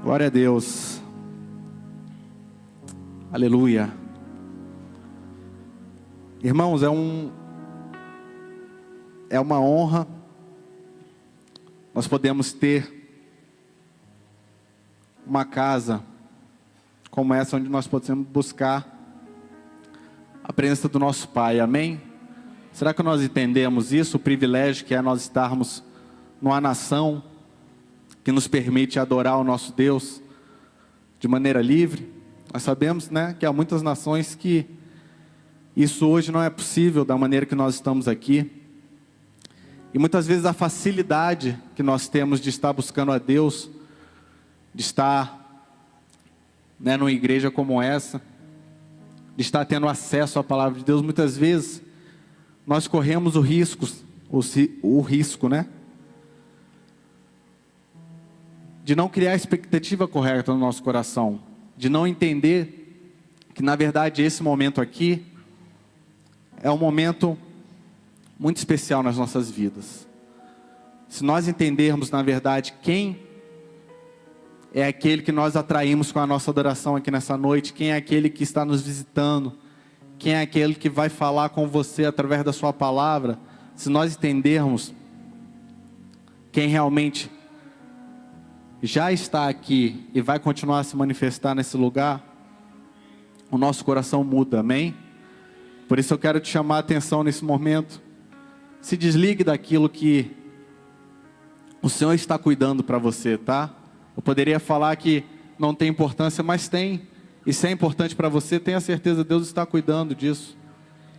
Glória a Deus. Aleluia. Irmãos, é uma honra nós podemos ter uma casa como essa, onde nós podemos buscar a presença do nosso Pai, amém? Será que nós entendemos isso, o privilégio que é nós estarmos numa nação que nos permite adorar o nosso Deus de maneira livre? Nós sabemos, né, que há muitas nações que isso hoje não é possível da maneira que nós estamos aqui. E muitas vezes a facilidade que nós temos de estar buscando a Deus, de estar, né, numa igreja como essa, de estar tendo acesso à palavra de Deus, muitas vezes nós corremos o risco, né, de não criar a expectativa correta no nosso coração, de não entender que na verdade esse momento aqui é um momento muito especial nas nossas vidas. Se nós entendermos na verdade quem é aquele que nós atraímos com a nossa adoração aqui nessa noite, quem é aquele que está nos visitando, quem é aquele que vai falar com você através da sua palavra, se nós entendermos quem realmente já está aqui e vai continuar a se manifestar nesse lugar, o nosso coração muda, amém? Por isso eu quero te chamar a atenção nesse momento. Se desligue daquilo que o Senhor está cuidando para você, tá? Eu poderia falar que não tem importância, mas tem. E se é importante para você, tenha certeza, Deus está cuidando disso.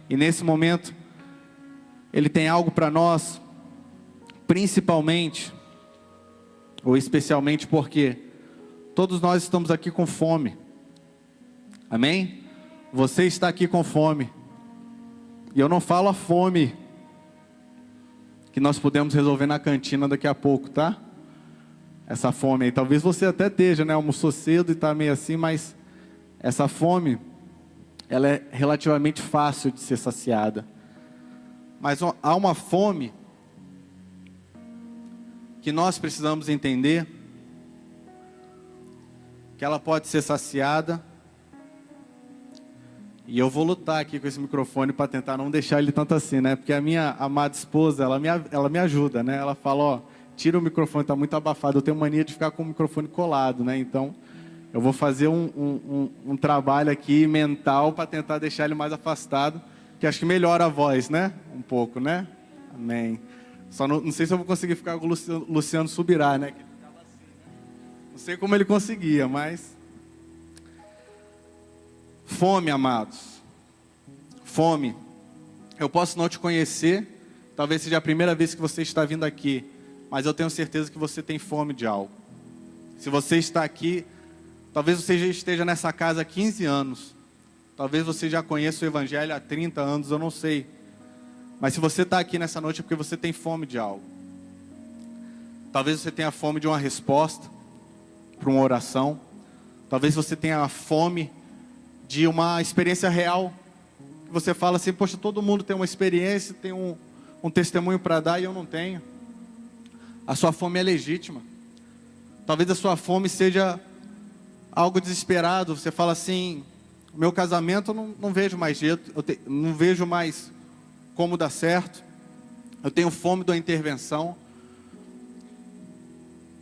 E nesse momento, Ele tem algo para nós, principalmente, ou especialmente porque todos nós estamos aqui com fome. Amém? Você está aqui com fome. E eu não falo a fome que nós podemos resolver na cantina daqui a pouco, tá? Essa fome aí, talvez você até esteja, né? Almoçou cedo e está meio assim, mas essa fome, ela é relativamente fácil de ser saciada. Mas há uma fome que nós precisamos entender que ela pode ser saciada. E eu vou lutar aqui com esse microfone para tentar não deixar ele tanto assim, né? Porque a minha amada esposa, ela me ajuda, né? Ela fala, ó, tira o microfone, está muito abafado. Eu tenho mania de ficar com o microfone colado, né? Então, eu vou fazer um trabalho aqui mental para tentar deixar ele mais afastado, que acho que melhora a voz, né? Um pouco, né? Amém. Só não sei se eu vou conseguir ficar com o Luciano Subirá, né? Não sei como ele conseguia, mas... Fome, amados. Fome. Eu posso não te conhecer, talvez seja a primeira vez que você está vindo aqui, mas eu tenho certeza que você tem fome de algo. Se você está aqui, talvez você já esteja nessa casa há 15 anos. Talvez você já conheça o Evangelho há 30 anos, eu não sei. Mas se você está aqui nessa noite é porque você tem fome de algo. Talvez você tenha fome de uma resposta para uma oração. Talvez você tenha fome de uma experiência real. Você fala assim, poxa, todo mundo tem uma experiência, tem um testemunho para dar e eu não tenho. A sua fome é legítima. Talvez a sua fome seja algo desesperado. Você fala assim, meu casamento eu não vejo mais jeito, não vejo mais como dar certo. Eu tenho fome de uma intervenção.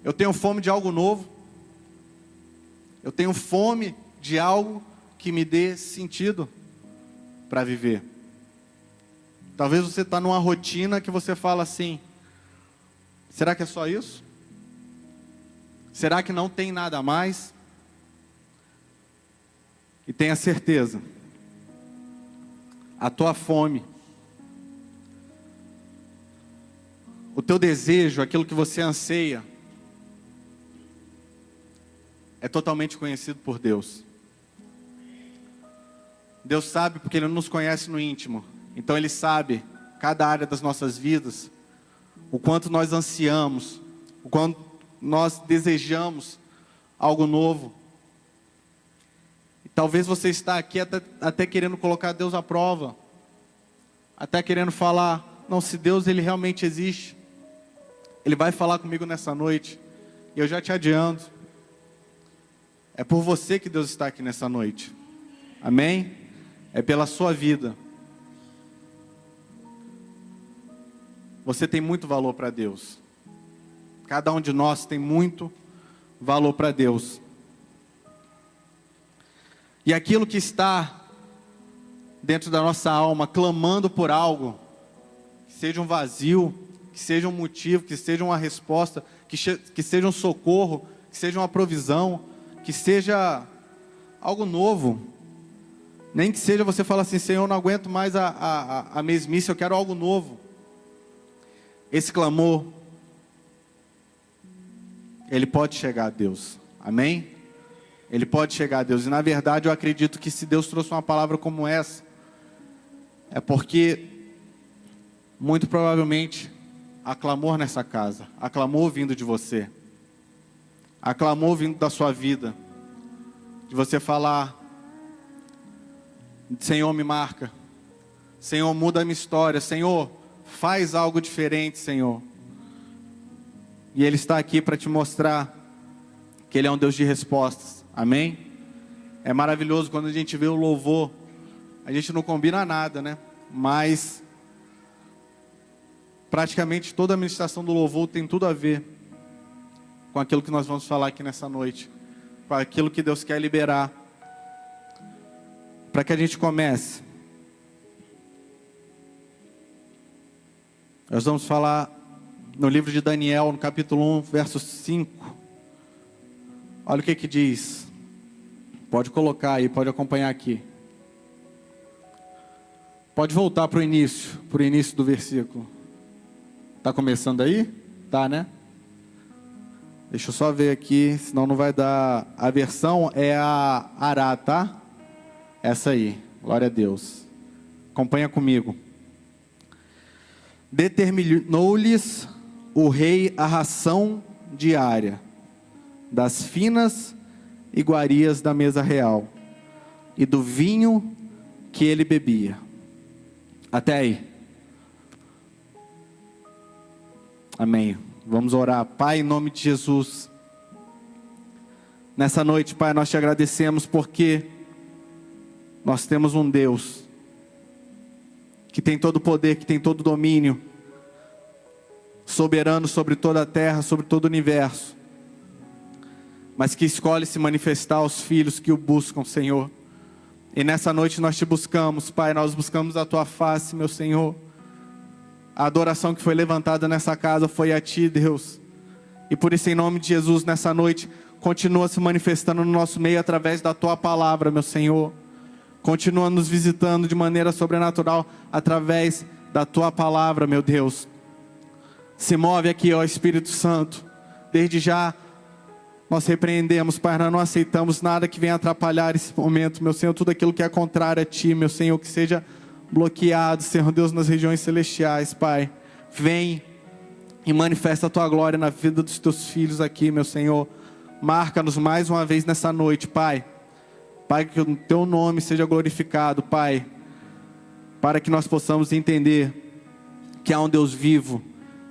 Eu tenho fome de algo novo. Eu tenho fome de algo que me dê sentido para viver. Talvez você está numa rotina que você fala assim, será que é só isso? Será que não tem nada mais? E tenha certeza, a tua fome, o teu desejo, aquilo que você anseia, é totalmente conhecido por Deus. Deus sabe porque Ele nos conhece no íntimo. Então Ele sabe cada área das nossas vidas, o quanto nós ansiamos, o quanto nós desejamos algo novo. E talvez você está aqui até querendo colocar Deus à prova, até querendo falar, não, se Deus Ele realmente existe, Ele vai falar comigo nessa noite. E eu já te adianto, É por você que Deus está aqui nessa noite. Amém? É pela sua vida. Você tem muito valor para Deus. Cada um de nós tem muito valor para Deus. E aquilo que está dentro da nossa alma, clamando por algo, que seja um vazio, que seja um motivo, que seja uma resposta, que seja um socorro, que seja uma provisão, que seja algo novo. Nem que seja você falar assim: Senhor, eu não aguento mais a mesmice, eu quero algo novo. Esse clamor, ele pode chegar a Deus. Amém? Ele pode chegar a Deus. E na verdade eu acredito que se Deus trouxe uma palavra como essa, é porque muito provavelmente há clamor nessa casa, há clamor vindo de você, há clamor vindo da sua vida, de você falar: Senhor, me marca, Senhor, muda a minha história, Senhor, faz algo diferente, Senhor. E Ele está aqui para te mostrar que Ele é um Deus de respostas. Amém? É maravilhoso quando a gente vê o louvor. A gente não combina nada, né? Mas praticamente toda a ministração do louvor tem tudo a ver com aquilo que nós vamos falar aqui nessa noite, com aquilo que Deus quer liberar. Para que a gente comece, nós vamos falar no livro de Daniel, no capítulo 1, verso 5. Olha o que diz. Pode colocar aí, pode acompanhar aqui. Pode voltar para o início do versículo. Está começando aí? Tá, né? Deixa eu só ver aqui, senão não vai dar. A versão é a Ará, tá? Essa aí, glória a Deus. Acompanha comigo. Determinou-lhes o rei a ração diária das finas iguarias da mesa real e do vinho que ele bebia. Até aí. Amém. Vamos orar. Pai, em nome de Jesus, nessa noite, Pai, nós te agradecemos porque nós temos um Deus que tem todo o poder, que tem todo o domínio, soberano sobre toda a terra, sobre todo o universo, mas que escolhe se manifestar aos filhos que o buscam, Senhor. E nessa noite nós te buscamos, Pai, nós buscamos a tua face, meu Senhor. A adoração que foi levantada nessa casa foi a ti, Deus. E por isso, em nome de Jesus, nessa noite, continua se manifestando no nosso meio através da tua palavra, meu Senhor. Continua nos visitando de maneira sobrenatural através da tua palavra, meu Deus. Se move aqui, ó Espírito Santo. Desde já nós repreendemos, Pai, nós não aceitamos nada que venha atrapalhar esse momento, meu Senhor. Tudo aquilo que é contrário a ti, meu Senhor, que seja bloqueado, Senhor Deus, nas regiões celestiais, Pai. Vem e manifesta a tua glória na vida dos teus filhos aqui, meu Senhor. Marca-nos mais uma vez nessa noite, Pai. Pai, que o teu nome seja glorificado, Pai, para que nós possamos entender que há um Deus vivo,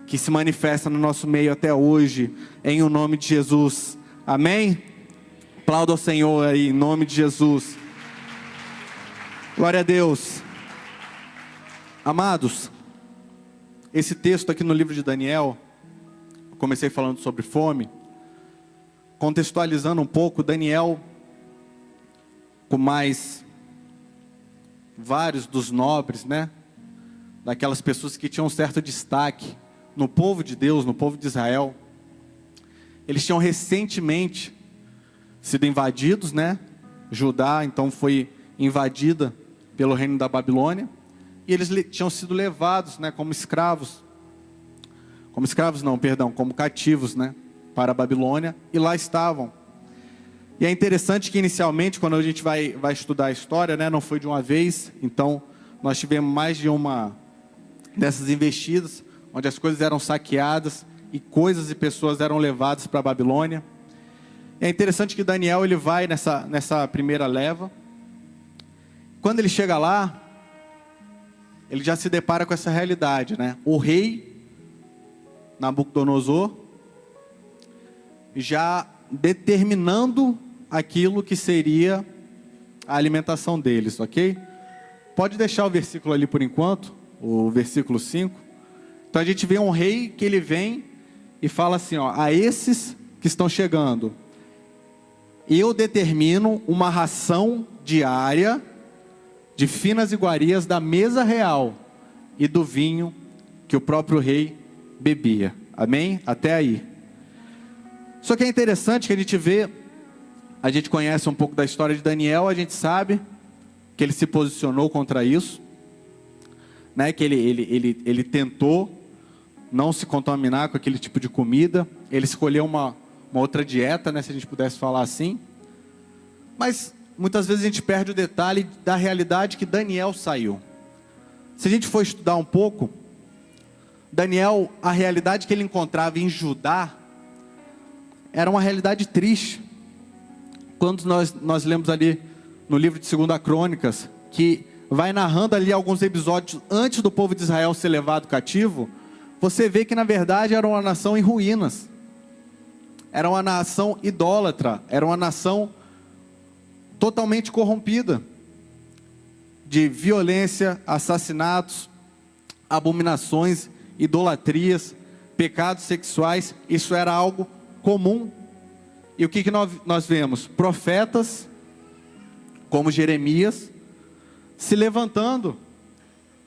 que se manifesta no nosso meio até hoje, em o nome de Jesus. Amém? Aplauda ao Senhor aí, em nome de Jesus. Glória a Deus. Amados, esse texto aqui no livro de Daniel, comecei falando sobre fome, contextualizando um pouco, Daniel, com mais vários dos nobres, né? Daquelas pessoas que tinham um certo destaque no povo de Deus, no povo de Israel. Eles tinham recentemente sido invadidos, né? Judá, então, foi invadida pelo reino da Babilônia. E eles tinham sido levados, né? Como escravos. Como cativos, né? Para a Babilônia. E lá estavam. E é interessante que inicialmente, quando a gente vai estudar a história, né? Não foi de uma vez. Então, nós tivemos mais de uma dessas investidas, onde as coisas eram saqueadas e coisas e pessoas eram levadas para a Babilônia. É interessante que Daniel, ele vai nessa primeira leva. Quando ele chega lá, ele já se depara com essa realidade, né? O rei Nabucodonosor já determinando aquilo que seria a alimentação deles, ok? Pode deixar o versículo ali por enquanto, o versículo 5. Então a gente vê um rei que ele vem e fala assim, ó, a esses que estão chegando, eu determino uma ração diária de finas iguarias da mesa real e do vinho que o próprio rei bebia. Amém? Até aí. Só que é interessante que a gente vê, a gente conhece um pouco da história de Daniel, a gente sabe que ele se posicionou contra isso, né? Que ele tentou não se contaminar com aquele tipo de comida, ele escolheu uma outra dieta, né? Se a gente pudesse falar assim. Mas muitas vezes a gente perde o detalhe da realidade que Daniel saiu. Se a gente for estudar um pouco, Daniel, a realidade que ele encontrava em Judá, era uma realidade triste. Quando nós lemos ali no livro de 2 Crônicas, que vai narrando ali alguns episódios antes do povo de Israel ser levado cativo, você vê que na verdade era uma nação em ruínas. Era uma nação idólatra, era uma nação totalmente corrompida, de violência, assassinatos, abominações, idolatrias, pecados sexuais. Isso era algo comum. E o que nós vemos? Profetas como Jeremias se levantando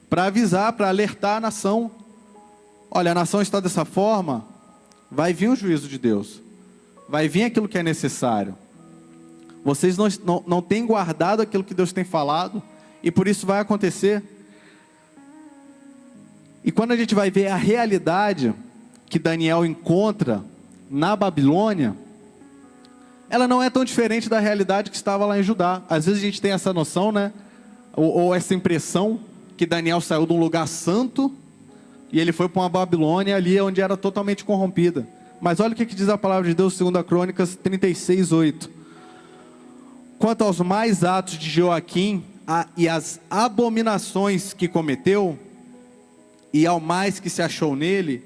para avisar, para alertar a nação. Olha, a nação está dessa forma, vai vir o juízo de Deus, vai vir aquilo que é necessário. Vocês não têm guardado aquilo que Deus tem falado, e por isso vai acontecer. E quando a gente vai ver a realidade que Daniel encontra na Babilônia, ela não é tão diferente da realidade que estava lá em Judá. Às vezes a gente tem essa noção, né? Ou essa impressão que Daniel saiu de um lugar santo e ele foi para uma Babilônia ali onde era totalmente corrompida. Mas olha o que diz a palavra de Deus, 2 Crônicas 36:8. Quanto aos mais atos de Joaquim e as abominações que cometeu, e ao mais que se achou nele,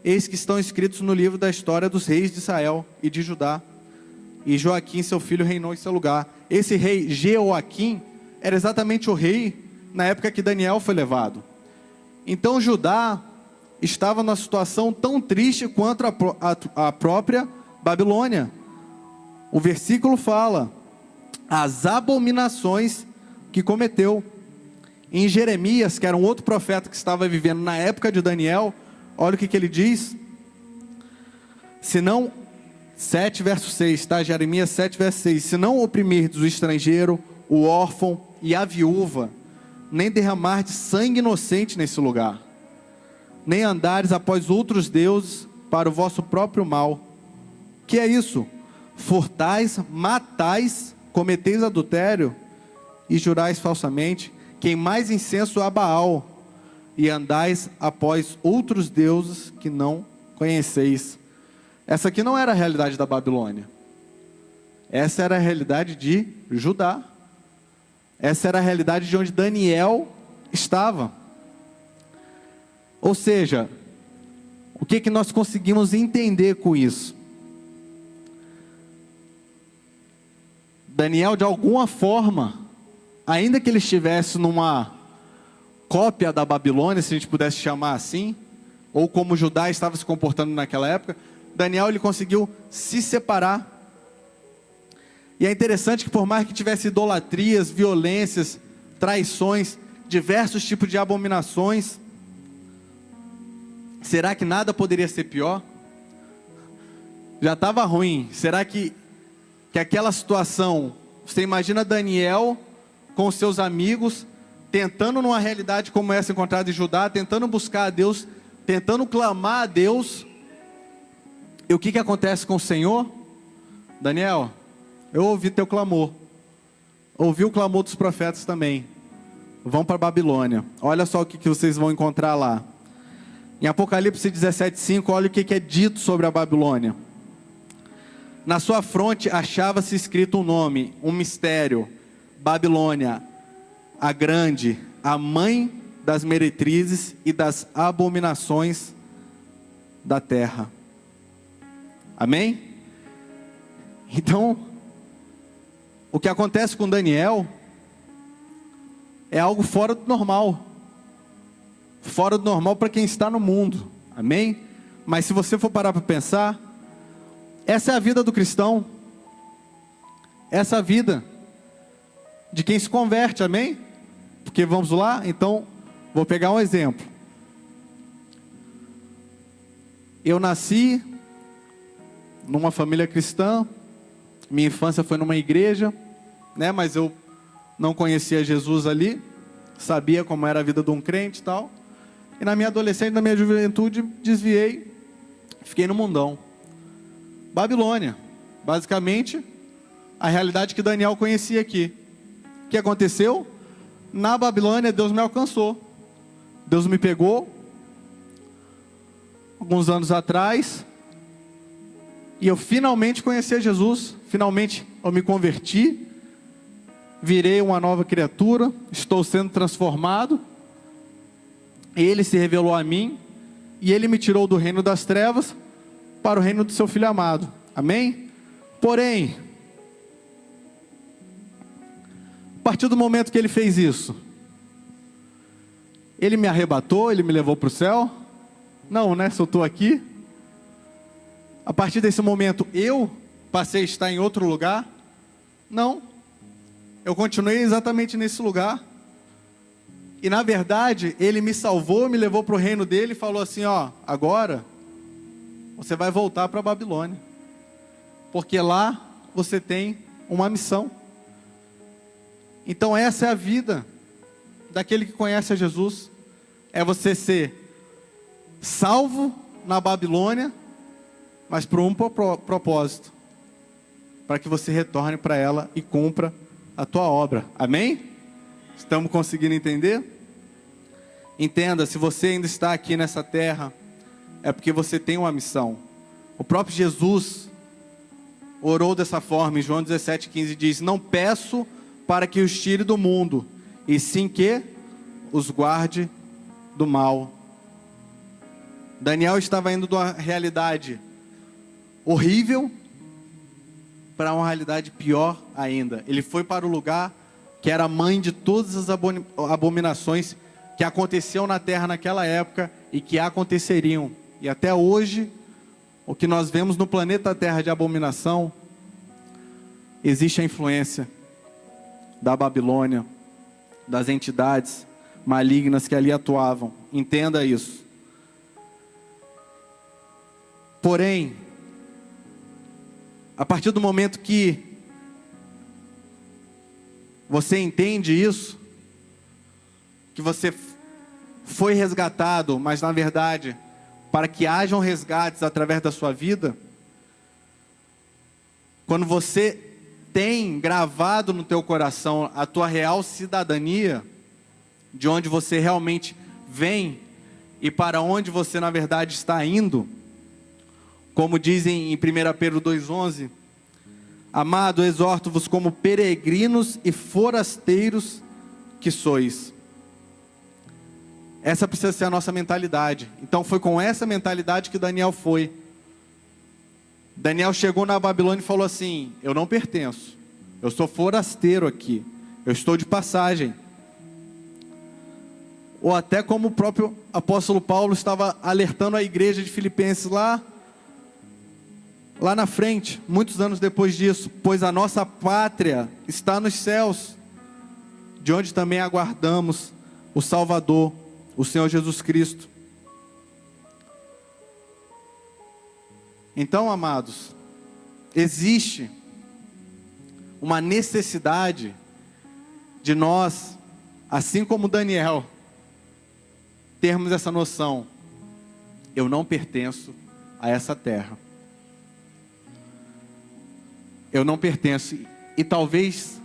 eis que estão escritos no livro da história dos reis de Israel e de Judá. E Joaquim, seu filho, reinou em seu lugar. Esse rei Jeoaquim era exatamente o rei na época que Daniel foi levado. Então Judá estava numa situação tão triste quanto a própria Babilônia. O versículo fala, as abominações que cometeu. Em Jeremias, que era um outro profeta que estava vivendo na época de Daniel, olha o que ele diz. Se não, 7 verso 6, tá? Jeremias 7 verso 6. Se não oprimirdes o estrangeiro, o órfão e a viúva, nem derramardes sangue inocente nesse lugar, nem andares após outros deuses para o vosso próprio mal. Que é isso? Furtais, matais, cometeis adultério e jurais falsamente, queimais incenso a Baal e andais após outros deuses que não conheceis. Essa aqui não era a realidade da Babilônia. Essa era a realidade de Judá. Essa era a realidade de onde Daniel estava. Ou seja, o que nós conseguimos entender com isso? Daniel, de alguma forma, ainda que ele estivesse numa cópia da Babilônia, se a gente pudesse chamar assim, ou como Judá estava se comportando naquela época, Daniel ele conseguiu se separar. E é interessante que por mais que tivesse idolatrias, violências, traições, diversos tipos de abominações, será que nada poderia ser pior? Já estava ruim. Será que aquela situação, você imagina Daniel com seus amigos, tentando numa realidade como essa encontrada em Judá, tentando buscar a Deus, tentando clamar a Deus, e o que acontece com o Senhor? Daniel, eu ouvi teu clamor, ouvi o clamor dos profetas também, vão para a Babilônia. Olha só o que vocês vão encontrar lá, em Apocalipse 17:5, olha o que é dito sobre a Babilônia. Na sua fronte achava-se escrito um nome, um mistério, Babilônia, a grande, a mãe das meretrizes e das abominações da terra. Amém? Então, o que acontece com Daniel é algo fora do normal. Fora do normal para quem está no mundo. Amém? Mas se você for parar para pensar, essa é a vida do cristão. Essa é a vida de quem se converte, amém? Porque vamos lá, então, vou pegar um exemplo. Eu nasci numa família cristã, minha infância foi numa igreja, né? Mas eu não conhecia Jesus ali, sabia como era a vida de um crente e tal. E na minha adolescência, na minha juventude, desviei, fiquei no mundão. Babilônia, basicamente, a realidade que Daniel conhecia aqui. O que aconteceu? Na Babilônia, Deus me alcançou. Deus me pegou, alguns anos atrás, e eu finalmente conheci a Jesus. Finalmente eu me converti, virei uma nova criatura, estou sendo transformado. Ele se revelou a mim, e Ele me tirou do reino das trevas para o reino do seu Filho amado. Amém? Porém, a partir do momento que Ele fez isso, Ele me arrebatou, Ele me levou para o céu? Não, né? Se eu estou aqui. A partir desse momento, eu passei a estar em outro lugar? Não. Eu continuei exatamente nesse lugar. E na verdade, Ele me salvou, me levou para o reino dele e falou assim, ó, agora você vai voltar para a Babilônia. Porque lá você tem uma missão. Então essa é a vida daquele que conhece a Jesus. É você ser salvo na Babilônia, mas por um propósito. Para que você retorne para ela e cumpra a tua obra. Amém? Estamos conseguindo entender? Entenda, se você ainda está aqui nessa terra, é porque você tem uma missão. O próprio Jesus orou dessa forma, em João 17,15 diz, não peço para que os tire do mundo, e sim que os guarde do mal. Daniel estava indo de uma realidade horrível para uma realidade pior ainda. Ele foi para o lugar que era a mãe de todas as abominações que aconteciam na terra naquela época e que aconteceriam. E até hoje, o que nós vemos no planeta Terra de abominação, existe a influência da Babilônia, das entidades malignas que ali atuavam. Entenda isso. Porém, a partir do momento que você entende isso, que você foi resgatado, mas na verdade, para que hajam resgates através da sua vida, quando você tem gravado no teu coração a tua real cidadania, de onde você realmente vem e para onde você na verdade está indo, como dizem em 1 Pedro 2,11, amado, exorto-vos como peregrinos e forasteiros que sois. Essa precisa ser a nossa mentalidade. Então foi com essa mentalidade que Daniel foi. Daniel chegou na Babilônia e falou assim, eu não pertenço, eu sou forasteiro aqui, eu estou de passagem. Ou até como o próprio apóstolo Paulo estava alertando a igreja de Filipenses lá na frente, muitos anos depois disso, pois a nossa pátria está nos céus, de onde também aguardamos o Salvador, o Senhor Jesus Cristo. Então, amados, existe uma necessidade de nós, assim como Daniel, termos essa noção, eu não pertenço a essa terra. Eu não pertenço. E talvez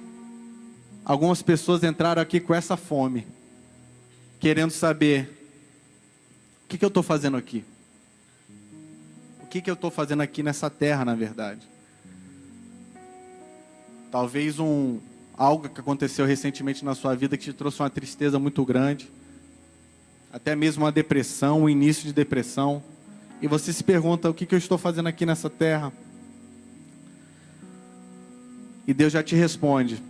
algumas pessoas entraram aqui com essa fome, querendo saber, o que eu estou fazendo aqui? O que eu estou fazendo aqui nessa terra, na verdade? Talvez algo que aconteceu recentemente na sua vida que te trouxe uma tristeza muito grande, até mesmo uma depressão, um início de depressão, e você se pergunta, o que eu estou fazendo aqui nessa terra? E Deus já te responde: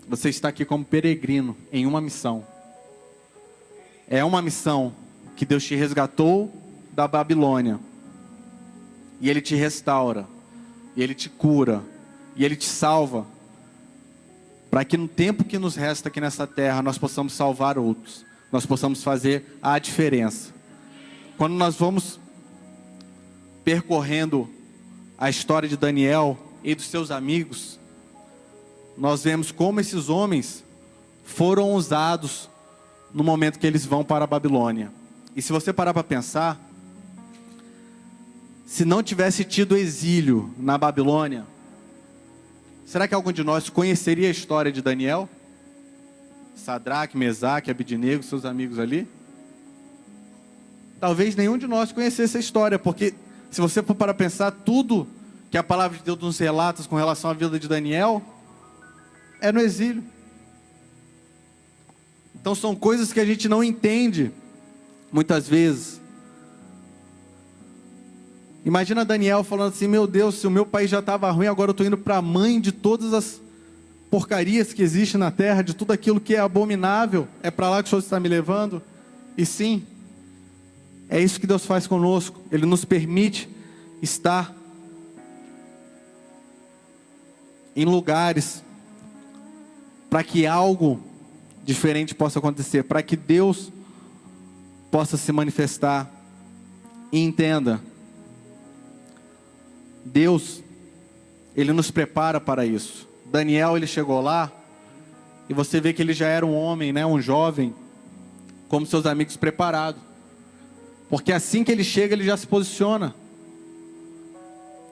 você está aqui como peregrino em uma missão. É uma missão que Deus te resgatou da Babilônia. E Ele te restaura. E Ele te cura. E Ele te salva. Para que no tempo que nos resta aqui nessa terra, nós possamos salvar outros. Nós possamos fazer a diferença. Quando nós vamos percorrendo a história de Daniel e dos seus amigos, nós vemos como esses homens foram usados no momento que eles vão para a Babilônia. E se você parar para pensar, se não tivesse tido exílio na Babilônia, será que algum de nós conheceria a história de Daniel? Sadraque, Mesaque, Abidnego, seus amigos ali? Talvez nenhum de nós conhecesse a história, porque se você for para pensar, tudo que a palavra de Deus nos relata com relação à vida de Daniel é no exílio. Então são coisas que a gente não entende muitas vezes. Imagina Daniel falando assim: meu Deus, se o meu país já estava ruim, agora eu estou indo para a mãe de todas as porcarias que existem na terra, de tudo aquilo que é abominável, é para lá que o Senhor está me levando? E sim, é isso que Deus faz conosco. Ele nos permite estar em lugares para que algo diferente possa acontecer, para que Deus possa se manifestar. E entenda, Deus, Ele nos prepara para isso. Daniel, ele chegou lá, e você vê que ele já era um homem, né, um jovem, como seus amigos, preparado. Porque assim que ele chega, ele já se posiciona.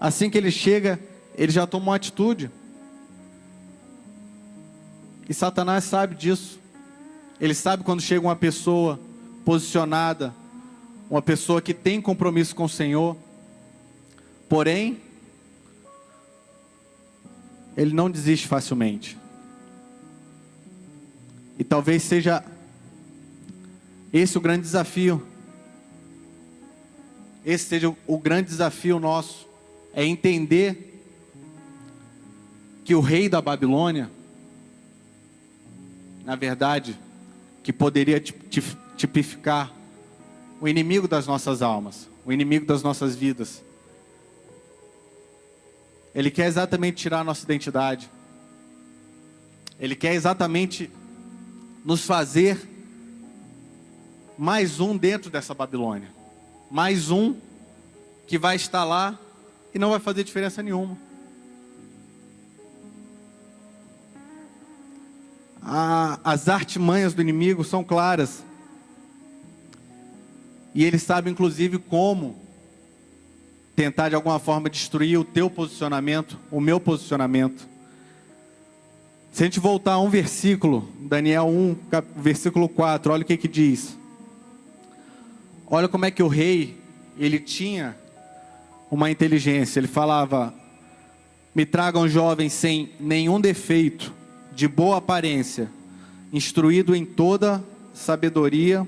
Assim que ele chega, ele já toma uma atitude. E Satanás sabe disso. Ele sabe quando chega uma pessoa posicionada, uma pessoa que tem compromisso com o Senhor. Porém, ele não desiste facilmente. E talvez seja esse o grande desafio. Esse seja o grande desafio nosso. É entender que o rei da Babilônia, na verdade, que poderia tipificar o inimigo das nossas almas, o inimigo das nossas vidas, ele quer exatamente tirar a nossa identidade. Ele quer exatamente nos fazer mais um dentro dessa Babilônia. Mais um que vai estar lá e não vai fazer diferença nenhuma. As artimanhas do inimigo são claras. E ele sabe inclusive como tentar de alguma forma destruir o teu posicionamento, o meu posicionamento. Se a gente voltar a um versículo, Daniel 1, versículo 4, olha o que diz. Olha como é que o rei, ele tinha uma inteligência. Ele falava: me tragam jovens sem nenhum defeito, de boa aparência, instruído em toda sabedoria,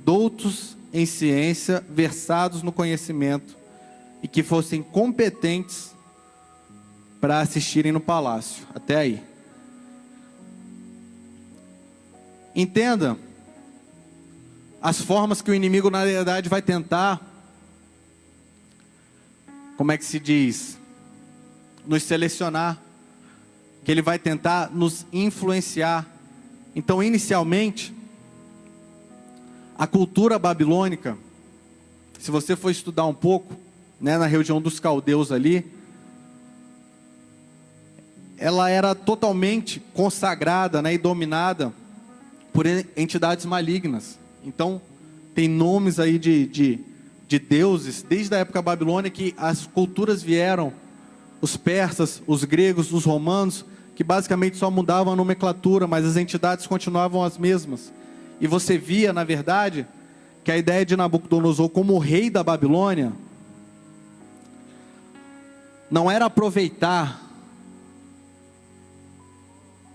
doutos em ciência, versados no conhecimento, e que fossem competentes para assistirem no palácio. Até aí. Entenda as formas que o inimigo na verdade vai tentar, como é que se diz, nos selecionar, que ele vai tentar nos influenciar. Então, inicialmente, a cultura babilônica, se você for estudar um pouco, né, na região dos caldeus ali, ela era totalmente consagrada, né, e dominada por entidades malignas. Então, tem nomes aí de deuses, desde a época babilônica, que as culturas vieram, os persas, os gregos, os romanos, que basicamente só mudavam a nomenclatura, mas as entidades continuavam as mesmas. E você via, na verdade, que a ideia de Nabucodonosor como o rei da Babilônia não era aproveitar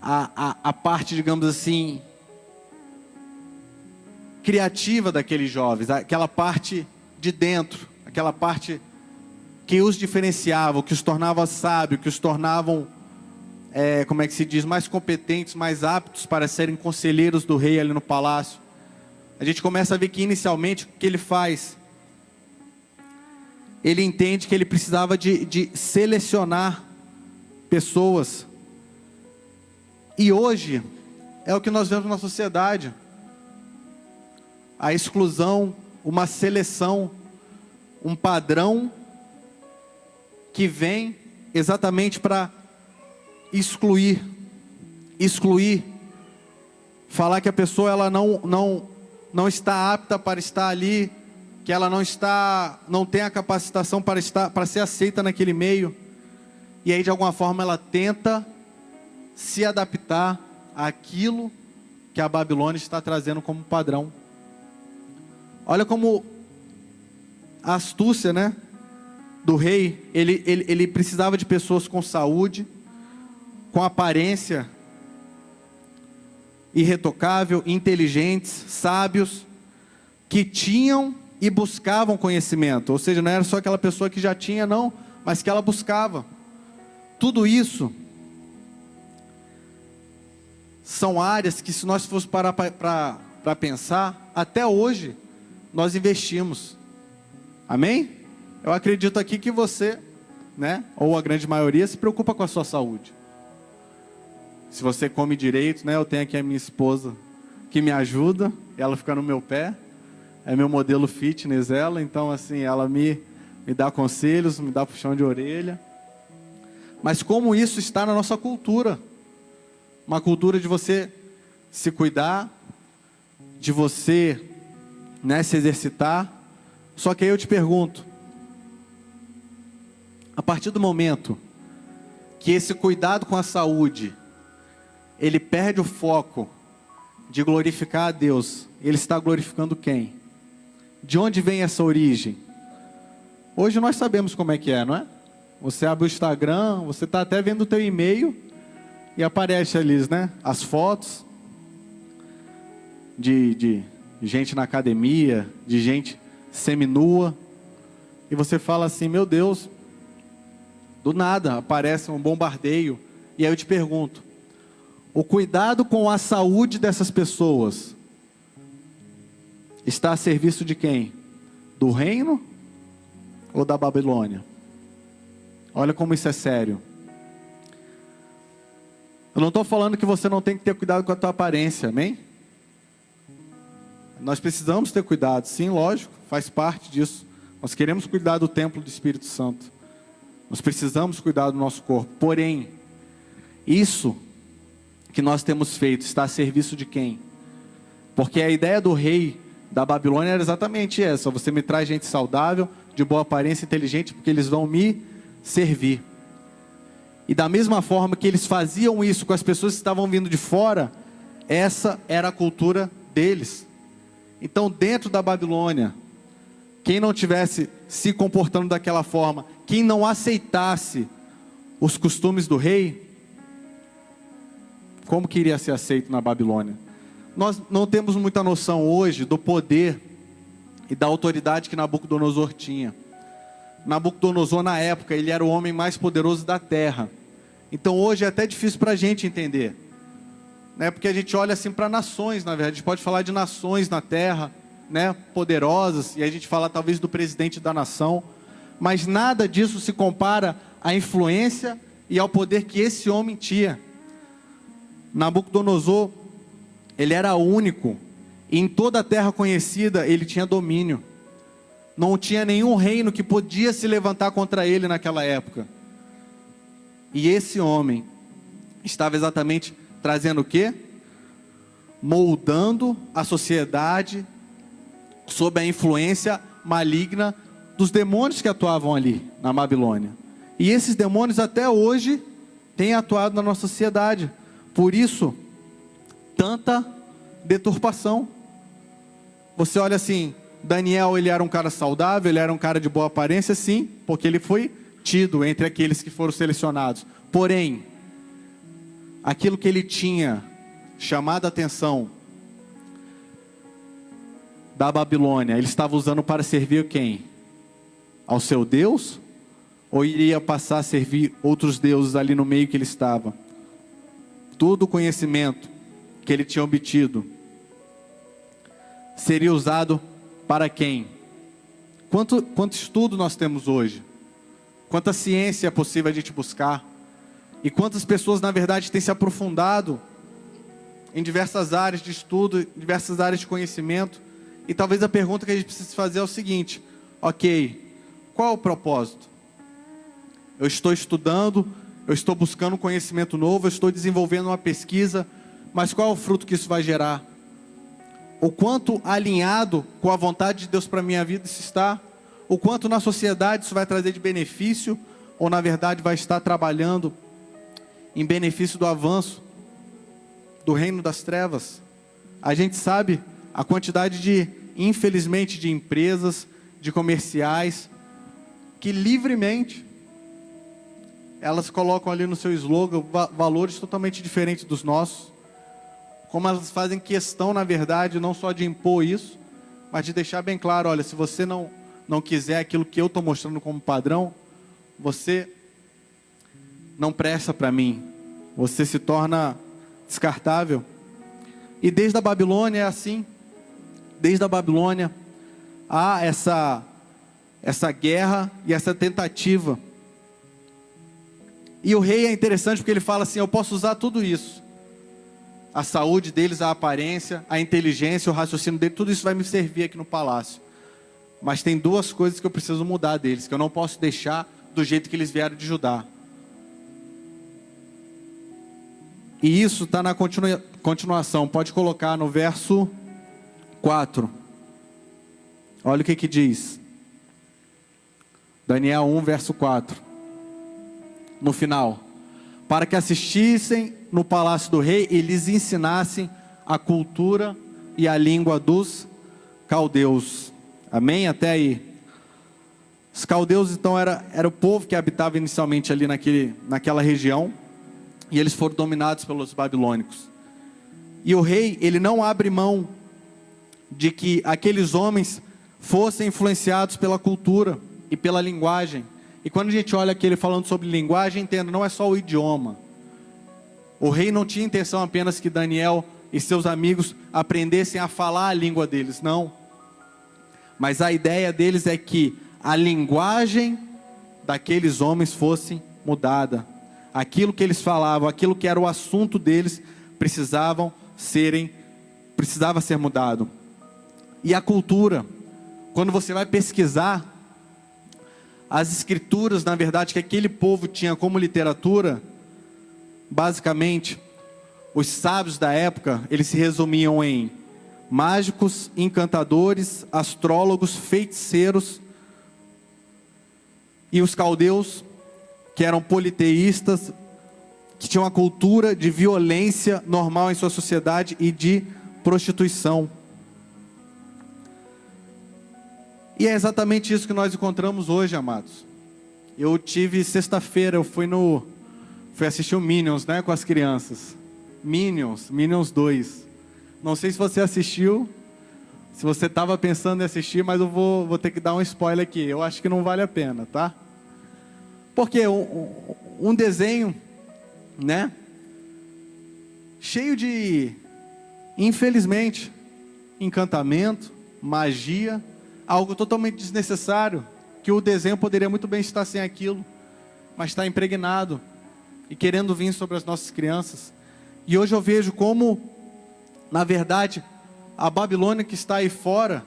a parte, digamos assim, criativa daqueles jovens, aquela parte de dentro, aquela parte que os diferenciavam, que os tornavam sábios, que os tornavam, mais competentes, mais aptos para serem conselheiros do rei ali no palácio. A gente começa a ver que inicialmente o que ele faz? Ele entende que ele precisava de selecionar pessoas. E hoje é o que nós vemos na sociedade. A exclusão, uma seleção, um padrão que vem exatamente para excluir, falar que a pessoa ela não está apta para estar ali, que ela não tem a capacitação para ser aceita naquele meio. E aí de alguma forma ela tenta se adaptar àquilo que a Babilônia está trazendo como padrão. Olha como a astúcia, né, do rei, ele precisava de pessoas com saúde, com aparência irretocável, inteligentes, sábios, que tinham e buscavam conhecimento. Ou seja, não era só aquela pessoa que já tinha, não, mas que ela buscava. Tudo isso são áreas que, se nós fosse parar para pensar, até hoje nós investimos. Amém? Eu acredito aqui que você, né, ou a grande maioria, se preocupa com a sua saúde. Se você come direito, né, eu tenho aqui a minha esposa que me ajuda, ela fica no meu pé, é meu modelo fitness ela, então assim, ela me dá conselhos, me dá puxão de orelha. Mas como isso está na nossa cultura, uma cultura de você se cuidar, de você, né, se exercitar. Só que aí eu te pergunto, a partir do momento que esse cuidado com a saúde, ele perde o foco de glorificar a Deus, ele está glorificando quem? De onde vem essa origem? Hoje nós sabemos como é que é, não é? Você abre o Instagram, você está até vendo o teu e-mail e aparece ali, né, as fotos de gente na academia, de gente seminua, e você fala assim, meu Deus, do nada aparece um bombardeio. E aí eu te pergunto, o cuidado com a saúde dessas pessoas está a serviço de quem? Do reino ou da Babilônia? Olha como isso é sério. Eu não estou falando que você não tem que ter cuidado com a tua aparência, amém? Nós precisamos ter cuidado, sim, lógico, faz parte disso. Nós queremos cuidar do templo do Espírito Santo. Nós precisamos cuidar do nosso corpo. Porém, isso que nós temos feito está a serviço de quem? Porque a ideia do rei da Babilônia era exatamente essa: você me traz gente saudável, de boa aparência, inteligente, porque eles vão me servir. E da mesma forma que eles faziam isso com as pessoas que estavam vindo de fora, essa era a cultura deles. Então, dentro da Babilônia, quem não tivesse se comportando daquela forma, quem não aceitasse os costumes do rei, como que iria ser aceito na Babilônia? Nós não temos muita noção hoje do poder e da autoridade que Nabucodonosor tinha. Nabucodonosor, na época, ele era o homem mais poderoso da terra. Então hoje é até difícil para a gente entender, né? Porque a gente olha assim para nações, na verdade, a gente pode falar de nações na terra, né, poderosas, e a gente fala talvez do presidente da nação, mas nada disso se compara à influência e ao poder que esse homem tinha. Nabucodonosor, ele era único, e em toda a terra conhecida ele tinha domínio. Não tinha nenhum reino que podia se levantar contra ele naquela época. E esse homem estava exatamente trazendo o quê? Moldando a sociedade sob a influência maligna dos demônios que atuavam ali na Babilônia. E esses demônios até hoje têm atuado na nossa sociedade. Por isso, tanta deturpação. Você olha assim, Daniel, ele era um cara saudável, ele era um cara de boa aparência, sim, porque ele foi tido entre aqueles que foram selecionados. Porém, aquilo que ele tinha chamado a atenção da Babilônia, ele estava usando para servir quem? Ao seu Deus ou iria passar a servir outros deuses ali no meio que ele estava. Todo o conhecimento que ele tinha obtido seria usado para quem? Quanto estudo nós temos hoje? Quanta ciência é possível a gente buscar? E quantas pessoas, na verdade, têm se aprofundado em diversas áreas de estudo, em diversas áreas de conhecimento? E talvez a pergunta que a gente precisa fazer é o seguinte: ok, qual é o propósito? Eu estou estudando, eu estou buscando um conhecimento novo, eu estou desenvolvendo uma pesquisa, mas qual é o fruto que isso vai gerar? O quanto alinhado com a vontade de Deus para a minha vida isso está? O quanto na sociedade isso vai trazer de benefício, ou na verdade vai estar trabalhando em benefício do avanço do reino das trevas? A gente sabe a quantidade de, infelizmente, de empresas, de comerciais, que livremente elas colocam ali no seu slogan valores totalmente diferentes dos nossos. Como elas fazem questão, na verdade, não só de impor isso, mas de deixar bem claro: olha, se você não quiser aquilo que eu estou mostrando como padrão, você não presta para mim, você se torna descartável. E desde a Babilônia é assim. Desde a Babilônia há essa guerra e essa tentativa. E o rei é interessante porque ele fala assim: eu posso usar tudo isso, a saúde deles, a aparência, a inteligência, o raciocínio dele, tudo isso vai me servir aqui no palácio. Mas tem duas coisas que eu preciso mudar deles, que eu não posso deixar do jeito que eles vieram de Judá. E isso está na continuação. Pode colocar no verso 4. Olha o que diz. Daniel 1, verso 4. No final: para que assistissem no palácio do rei e lhes ensinassem a cultura e a língua dos caldeus. Amém? Até aí. Os caldeus, então, era o povo que habitava inicialmente ali naquela região, e eles foram dominados pelos babilônicos. E o rei, ele não abre mão de que aqueles homens fossem influenciados pela cultura e pela linguagem. E quando a gente olha aqui ele falando sobre linguagem, entenda, não é só o idioma. O rei não tinha intenção apenas que Daniel e seus amigos aprendessem a falar a língua deles, não. Mas a ideia deles é que a linguagem daqueles homens fosse mudada. Aquilo que eles falavam, aquilo que era o assunto deles, precisava ser mudado. E a cultura, quando você vai pesquisar as escrituras, na verdade, que aquele povo tinha como literatura, basicamente, os sábios da época, eles se resumiam em mágicos, encantadores, astrólogos, feiticeiros, e os caldeus, que eram politeístas, que tinham uma cultura de violência normal em sua sociedade e de prostituição. E é exatamente isso que nós encontramos hoje, amados. Eu tive sexta-feira, eu fui assistir o Minions, né, com as crianças. Minions 2. Não sei se você assistiu, se você estava pensando em assistir, mas eu vou ter que dar um spoiler aqui. Eu acho que não vale a pena, tá? Porque um desenho, né, cheio de, infelizmente, encantamento, magia, algo totalmente desnecessário, que o desenho poderia muito bem estar sem aquilo, mas está impregnado e querendo vir sobre as nossas crianças. E hoje eu vejo como, na verdade, a Babilônia que está aí fora,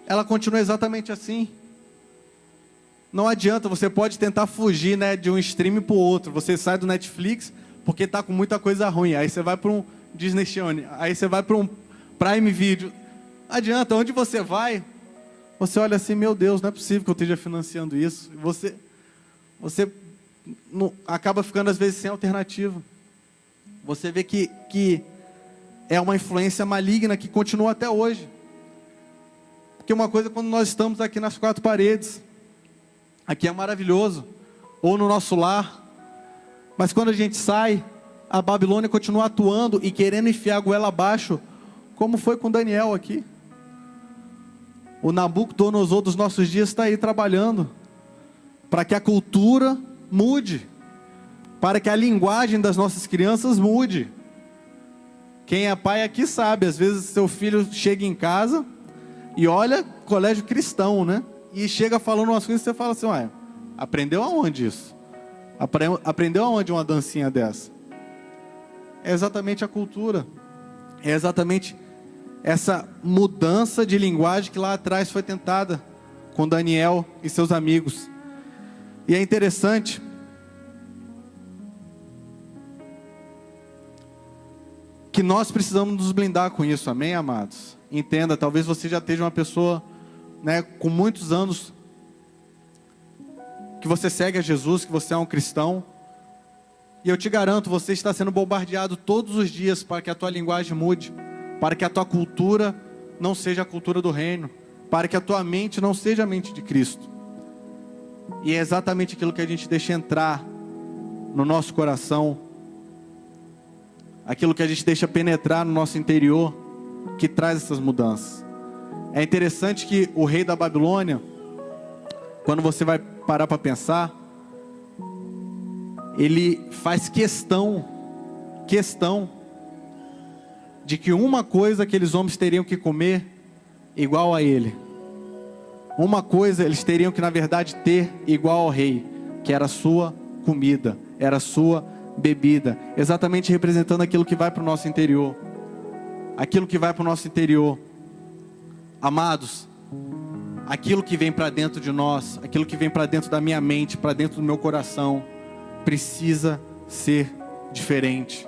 ela continua exatamente assim. Não adianta, você pode tentar fugir, né, de um stream para o outro. Você sai do Netflix porque está com muita coisa ruim. Aí você vai para um Disney Channel, aí você vai para um Prime Video. Adianta, onde você vai, você olha assim: meu Deus, não é possível que eu esteja financiando isso. Você não, acaba ficando às vezes sem alternativa. Você vê que é uma influência maligna que continua até hoje. Porque uma coisa é quando nós estamos aqui nas quatro paredes, aqui é maravilhoso, ou no nosso lar, mas quando a gente sai, a Babilônia continua atuando e querendo enfiar a goela abaixo, como foi com Daniel aqui. O Nabucodonosor dos nossos dias está aí trabalhando, para que a cultura mude, para que a linguagem das nossas crianças mude. Quem é pai aqui sabe, às vezes seu filho chega em casa e olha colégio cristão, né? E chega falando umas coisas e você fala assim, ué, aprendeu aonde isso? Aprendeu aonde uma dancinha dessa? É exatamente a cultura. É exatamente essa mudança de linguagem que lá atrás foi tentada com Daniel e seus amigos. E é interessante que nós precisamos nos blindar com isso, amém, amados? Entenda, talvez você já esteja uma pessoa, né, com muitos anos, que você segue a Jesus, que você é um cristão, e eu te garanto, você está sendo bombardeado todos os dias para que a tua linguagem mude, para que a tua cultura não seja a cultura do reino, para que a tua mente não seja a mente de Cristo. E é exatamente aquilo que a gente deixa entrar no nosso coração, aquilo que a gente deixa penetrar no nosso interior, que traz essas mudanças. É interessante que o rei da Babilônia, quando você vai parar para pensar, ele faz questão de que uma coisa aqueles homens teriam que comer igual a ele. Uma coisa eles teriam que na verdade ter igual ao rei, que era a sua comida, era a sua bebida, exatamente representando aquilo que vai para o nosso interior. Aquilo que vai para o nosso interior. Amados, aquilo que vem para dentro de nós, aquilo que vem para dentro da minha mente, para dentro do meu coração, precisa ser diferente.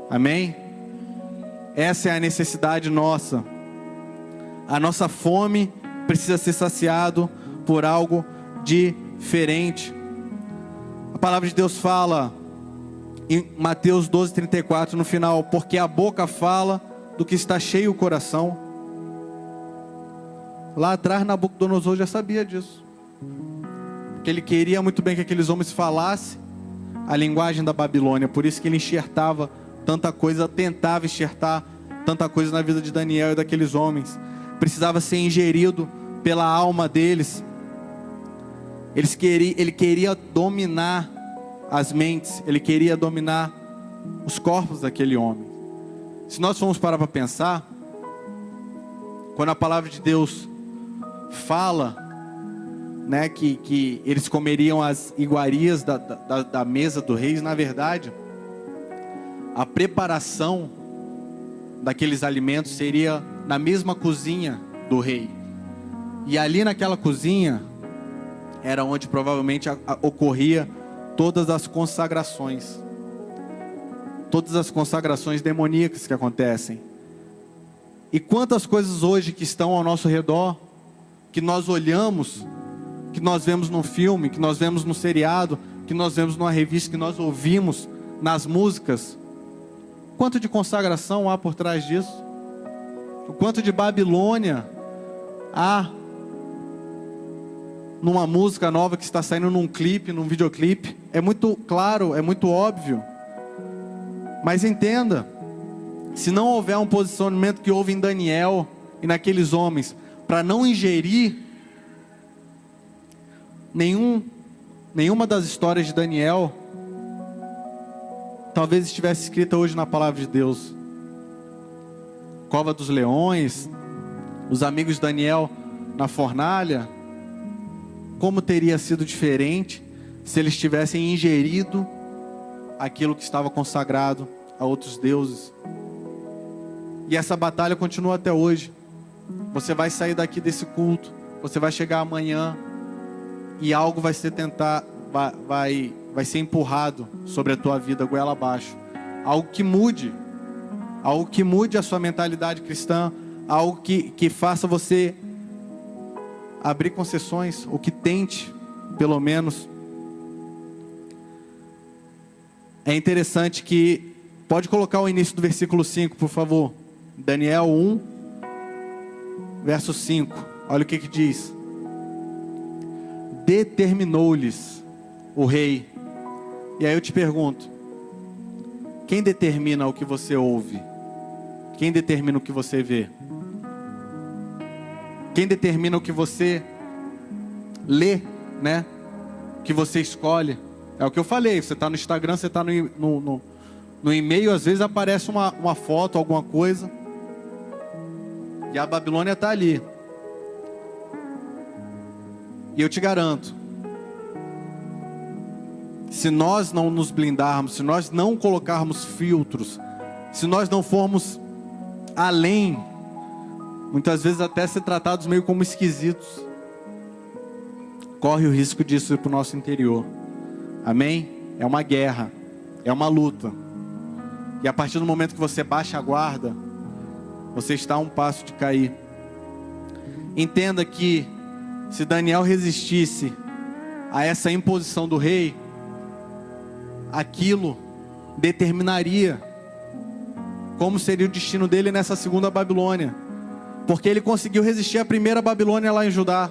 Amém? Essa é a necessidade nossa. A nossa fome precisa ser saciado por algo diferente. A palavra de Deus fala em Mateus 12:34 no final, porque a boca fala do que está cheio o coração. Lá atrás Nabucodonosor já sabia disso, porque ele queria muito bem que aqueles homens falassem a linguagem da Babilônia. Por isso que ele enxertava tanta coisa, tentava enxertar tanta coisa na vida de Daniel e daqueles homens. Precisava ser ingerido pela alma deles. Ele queria dominar as mentes, ele queria dominar os corpos daquele homem. Se nós formos parar para pensar, quando a palavra de Deus fala, né, que eles comeriam as iguarias da mesa do rei, na verdade, a preparação daqueles alimentos seria na mesma cozinha do rei. E ali naquela cozinha era onde provavelmente ocorria todas as consagrações. Todas as consagrações demoníacas que acontecem. E quantas coisas hoje que estão ao nosso redor, que nós olhamos, que nós vemos num filme, que nós vemos num seriado, que nós vemos numa revista, que nós ouvimos nas músicas. Quanto de consagração há por trás disso? O quanto de Babilônia há numa música nova que está saindo num clipe, num videoclipe? É muito claro, é muito óbvio. Mas entenda, se não houver um posicionamento que houve em Daniel e naqueles homens, para não ingerir nenhuma das histórias de Daniel, talvez estivesse escrita hoje na palavra de Deus. Cova dos leões, os amigos de Daniel na fornalha. Como teria sido diferente se eles tivessem ingerido aquilo que estava consagrado a outros deuses. E essa batalha continua até hoje. Você vai sair daqui desse culto, você vai chegar amanhã e algo vai ser vai ser empurrado sobre a tua vida goela abaixo. Algo que mude a sua mentalidade cristã, algo que faça você abrir concessões, ou que tente, pelo menos. É interessante que, pode colocar o início do versículo 5, por favor. Daniel 1, verso 5. Olha o que diz. Determinou-lhes o rei. E aí eu te pergunto, quem determina o que você ouve? Quem determina o que você vê? Quem determina o que você lê, né? que você escolhe. É o que eu falei, você está no Instagram, você está no e-mail, às vezes aparece uma foto, alguma coisa, e a Babilônia está ali. E eu te garanto, se nós não nos blindarmos, se nós não colocarmos filtros, se nós não formos além, muitas vezes até ser tratados meio como esquisitos, corre o risco disso ir para o nosso interior. Amém? É uma guerra, é uma luta. E a partir do momento que você baixa a guarda, você está a um passo de cair. Entenda que se Daniel resistisse a essa imposição do rei, aquilo determinaria como seria o destino dele nessa segunda Babilônia. Porque ele conseguiu resistir à primeira Babilônia lá em Judá.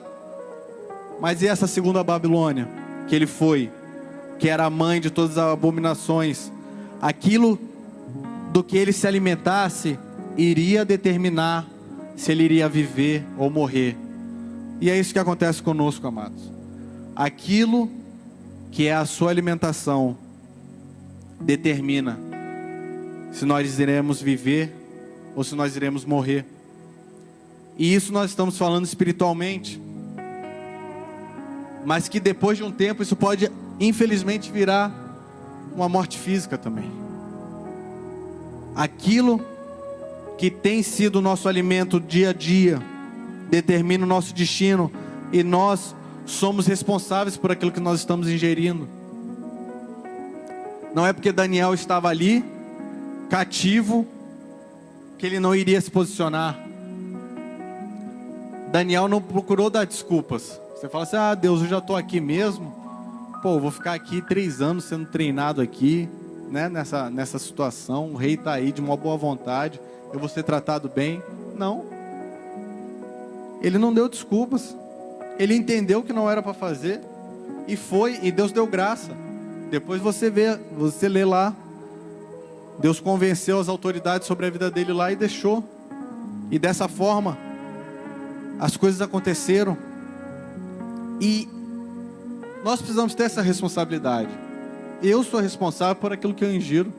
Mas e essa segunda Babilônia que ele foi, que era a mãe de todas as abominações? Aquilo do que ele se alimentasse iria determinar se ele iria viver ou morrer. E é isso que acontece conosco, amados. Aquilo que é a sua alimentação determina se nós iremos viver ou se nós iremos morrer. E isso nós estamos falando espiritualmente, mas que depois de um tempo isso pode infelizmente virar uma morte física também. Aquilo que tem sido o nosso alimento dia a dia determina o nosso destino, e nós somos responsáveis por aquilo que nós estamos ingerindo. Não é porque Daniel estava ali cativo que ele não iria se posicionar. Daniel não procurou dar desculpas. Você fala assim: ah, Deus, eu já estou aqui mesmo, pô, vou ficar aqui 3 anos sendo treinado aqui, né, nessa situação, o rei está aí de uma boa vontade, eu vou ser tratado bem. Não, ele não deu desculpas, ele entendeu que não era para fazer, e foi, e Deus deu graça. Depois você lê lá, Deus convenceu as autoridades sobre a vida dele lá e deixou, e dessa forma as coisas aconteceram. E nós precisamos ter essa responsabilidade. Eu sou responsável por aquilo que eu ingiro,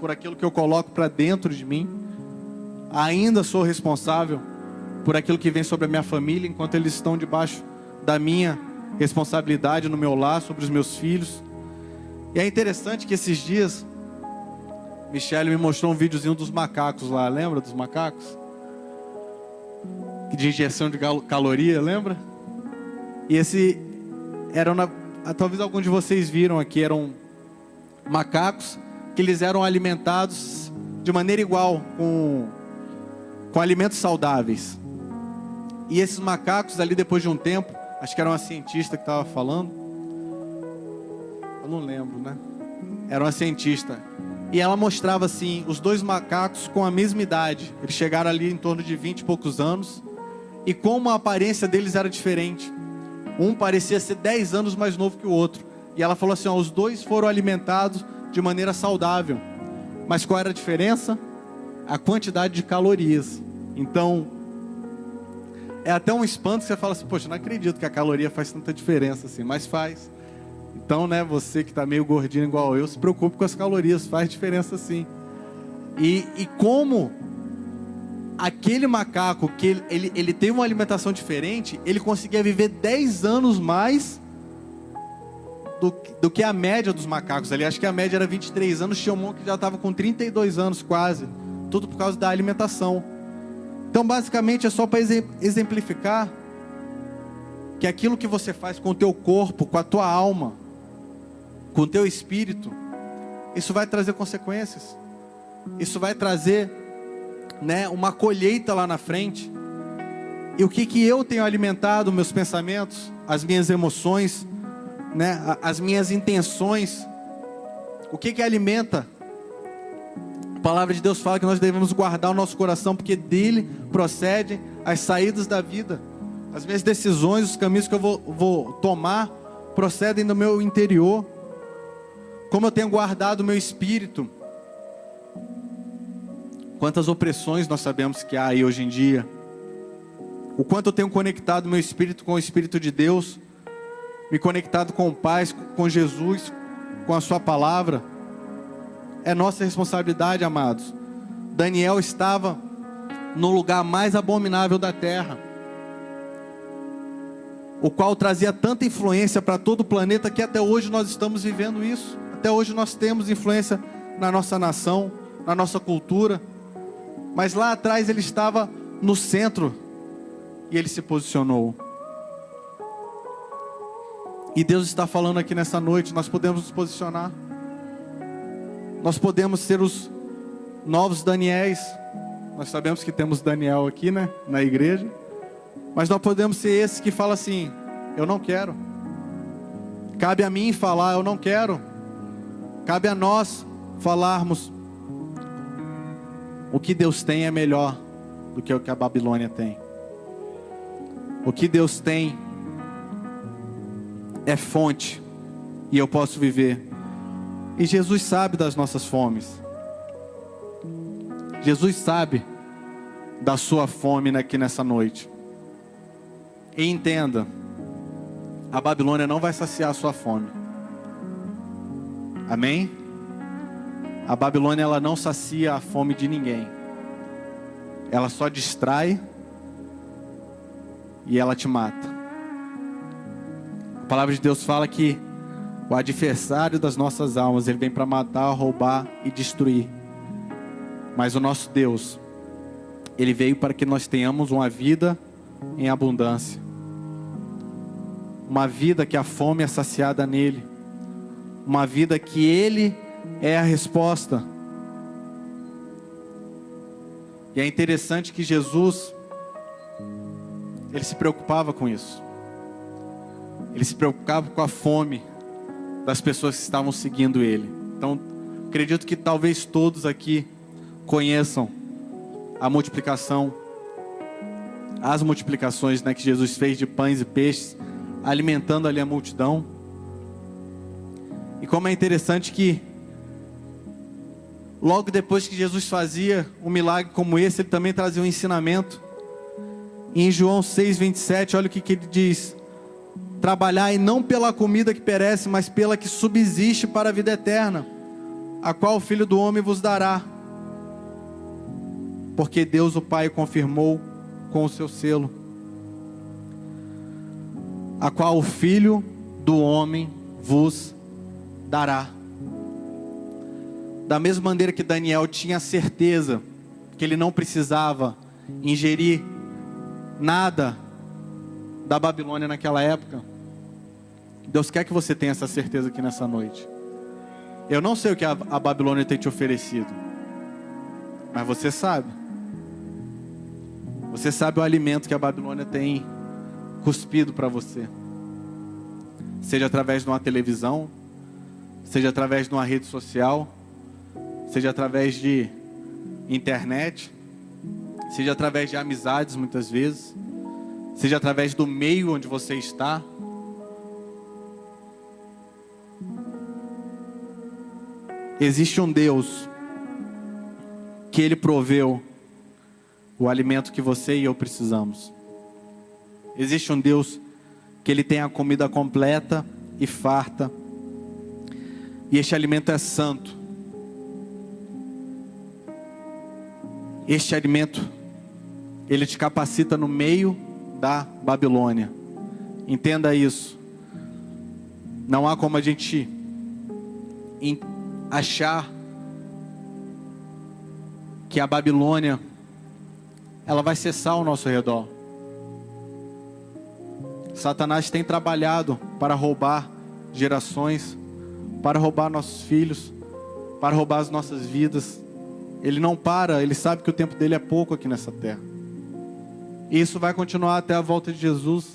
por aquilo que eu coloco para dentro de mim. Ainda sou responsável por aquilo que vem sobre a minha família, enquanto eles estão debaixo da minha responsabilidade no meu lar, sobre os meus filhos. E é interessante que esses dias Michele me mostrou um videozinho dos macacos lá, lembra dos macacos? De injeção de caloria, lembra? E esse talvez alguns de vocês viram aqui, eram macacos que eles eram alimentados de maneira igual, com alimentos saudáveis. E esses macacos ali, depois de um tempo, acho que era uma cientista que estava falando, eu não lembro, né? Era uma cientista, e ela mostrava assim, os 2 macacos com a mesma idade. Eles chegaram ali em torno de 20 e poucos anos, e como a aparência deles era diferente. Um parecia ser 10 anos mais novo que o outro. E ela falou assim, ó, os 2 foram alimentados de maneira saudável. Mas qual era a diferença? A quantidade de calorias. Então, é até um espanto que você fala assim, poxa, não acredito que a caloria faz tanta diferença assim. Mas faz. Então, né, você que está meio gordinho igual eu, se preocupe com as calorias, faz diferença sim. E como aquele macaco, que ele teve uma alimentação diferente, ele conseguia viver 10 anos mais do que a média dos macacos ali. Acho que a média era 23 anos, tinha um que já estava com 32 anos quase. Tudo por causa da alimentação. Então basicamente é só para exemplificar que aquilo que você faz com o teu corpo, com a tua alma, com o teu espírito, isso vai trazer consequências. Isso vai trazer, né, uma colheita lá na frente. E o que eu tenho alimentado? Meus pensamentos, as minhas emoções, né, as minhas intenções. O que alimenta? A palavra de Deus fala que nós devemos guardar o nosso coração, porque dele procedem as saídas da vida. As minhas decisões, os caminhos que eu vou tomar, procedem do meu interior. Como eu tenho guardado o meu espírito. Quantas opressões nós sabemos que há aí hoje em dia. O quanto eu tenho conectado meu espírito com o Espírito de Deus. me conectado com o Pai, com Jesus, com a sua palavra. É nossa responsabilidade, amados. Daniel estava no lugar mais abominável da terra, o qual trazia tanta influência para todo o planeta, que até hoje nós estamos vivendo isso. Até hoje nós temos influência na nossa nação, na nossa cultura. Mas lá atrás ele estava no centro e ele se posicionou. E Deus está falando aqui nessa noite, nós podemos nos posicionar. Nós podemos ser os novos Daniéis. Nós sabemos que temos Daniel aqui, né, na igreja. Mas nós podemos ser esses que falam assim: eu não quero. Cabe a mim falar: eu não quero. Cabe a nós falarmos: o que Deus tem é melhor do que o que a Babilônia tem. O que Deus tem é fonte, e eu posso viver. E Jesus sabe das nossas fomes. Jesus sabe da sua fome aqui nessa noite. E entenda, a Babilônia não vai saciar a sua fome. Amém? A Babilônia, ela não sacia a fome de ninguém. Ela só distrai e ela te mata. A palavra de Deus fala que o adversário das nossas almas, ele vem para matar, roubar e destruir. Mas o nosso Deus, ele veio para que nós tenhamos uma vida em abundância. Uma vida que a fome é saciada nele. Uma vida que ele é a resposta. E é interessante que Jesus, ele se preocupava com isso. Ele se preocupava com a fome das pessoas que estavam seguindo ele. Então, acredito que talvez todos aqui conheçam a multiplicação, as multiplicações, né, que Jesus fez de pães e peixes, alimentando ali a multidão. E como é interessante que logo depois que Jesus fazia um milagre como esse, ele também trazia um ensinamento. E em João 6:27, olha o que ele diz: trabalhai não pela comida que perece, mas pela que subsiste para a vida eterna, a qual o Filho do Homem vos dará. Porque Deus o Pai confirmou com o seu selo, a qual o Filho do Homem vos dará. Da mesma maneira que Daniel tinha certeza que ele não precisava ingerir nada da Babilônia naquela época, Deus quer que você tenha essa certeza aqui nessa noite. Eu não sei o que a Babilônia tem te oferecido, mas você sabe. Você sabe o alimento que a Babilônia tem cuspido para você. Seja através de uma televisão, seja através de uma rede social, seja através de internet, seja através de amizades muitas vezes, seja através do meio onde você está. Existe um Deus que Ele proveu o alimento que você e eu precisamos. Existe um Deus que Ele tem a comida completa e farta, e este alimento é santo. Este alimento, ele te capacita no meio da Babilônia. Entenda isso. Não há como a gente achar que a Babilônia, ela vai cessar ao nosso redor. Satanás tem trabalhado para roubar gerações, para roubar nossos filhos, para roubar as nossas vidas. Ele não para, ele sabe que o tempo dele é pouco aqui nessa terra. E isso vai continuar até a volta de Jesus,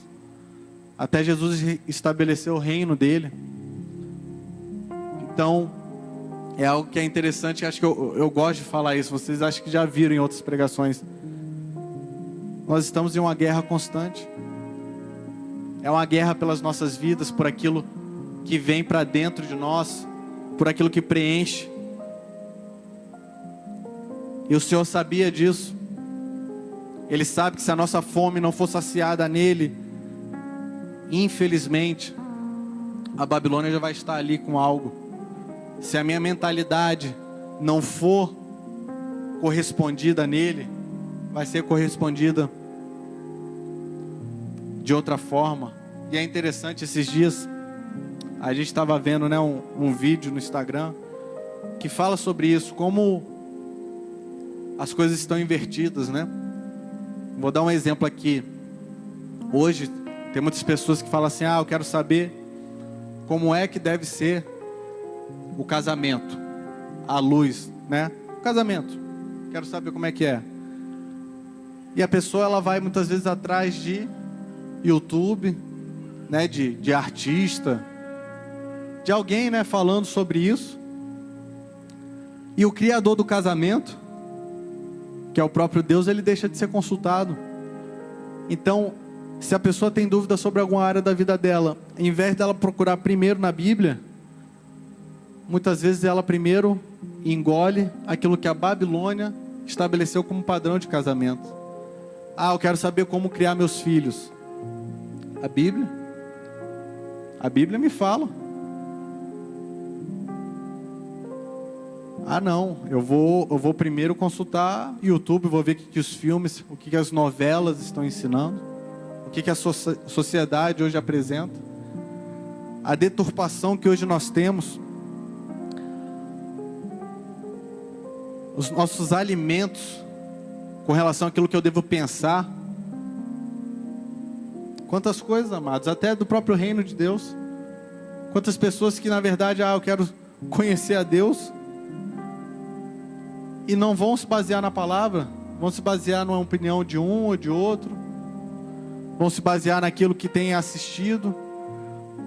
até Jesus estabelecer o reino dele. Então, é algo que é interessante, acho que eu gosto de falar isso, vocês acham que já viram em outras pregações. Nós estamos em uma guerra constante. É uma guerra pelas nossas vidas, por aquilo que vem para dentro de nós, por aquilo que preenche. E o Senhor sabia disso. Ele sabe que se a nossa fome não for saciada nele, infelizmente, a Babilônia já vai estar ali com algo. Se a minha mentalidade não for correspondida nele, vai ser correspondida de outra forma. E é interessante, esses dias a gente estava vendo, né, um vídeo no Instagram que fala sobre isso, como as coisas estão invertidas, né? Vou dar um exemplo aqui. Hoje tem muitas pessoas que falam assim: eu quero saber como é que deve ser o casamento, a luz, né? O casamento, quero saber como é que é. E a pessoa, ela vai muitas vezes atrás de YouTube, né, de artista, de alguém, né, falando sobre isso. E o criador do casamento, que é o próprio Deus, ele deixa de ser consultado. Então, se a pessoa tem dúvida sobre alguma área da vida dela, em vez dela procurar primeiro na Bíblia, muitas vezes ela primeiro engole aquilo que a Babilônia estabeleceu como padrão de casamento. Eu quero saber como criar meus filhos. A Bíblia me fala. Não, eu vou primeiro consultar YouTube, vou ver o que os filmes, o que as novelas estão ensinando, o que a sociedade hoje apresenta, a deturpação que hoje nós temos, os nossos alimentos com relação àquilo que eu devo pensar. Quantas coisas, amados, até do próprio reino de Deus. Quantas pessoas que na verdade, eu quero conhecer a Deus, e não vão se basear na palavra, vão se basear numa opinião de um ou de outro, vão se basear naquilo que tem assistido,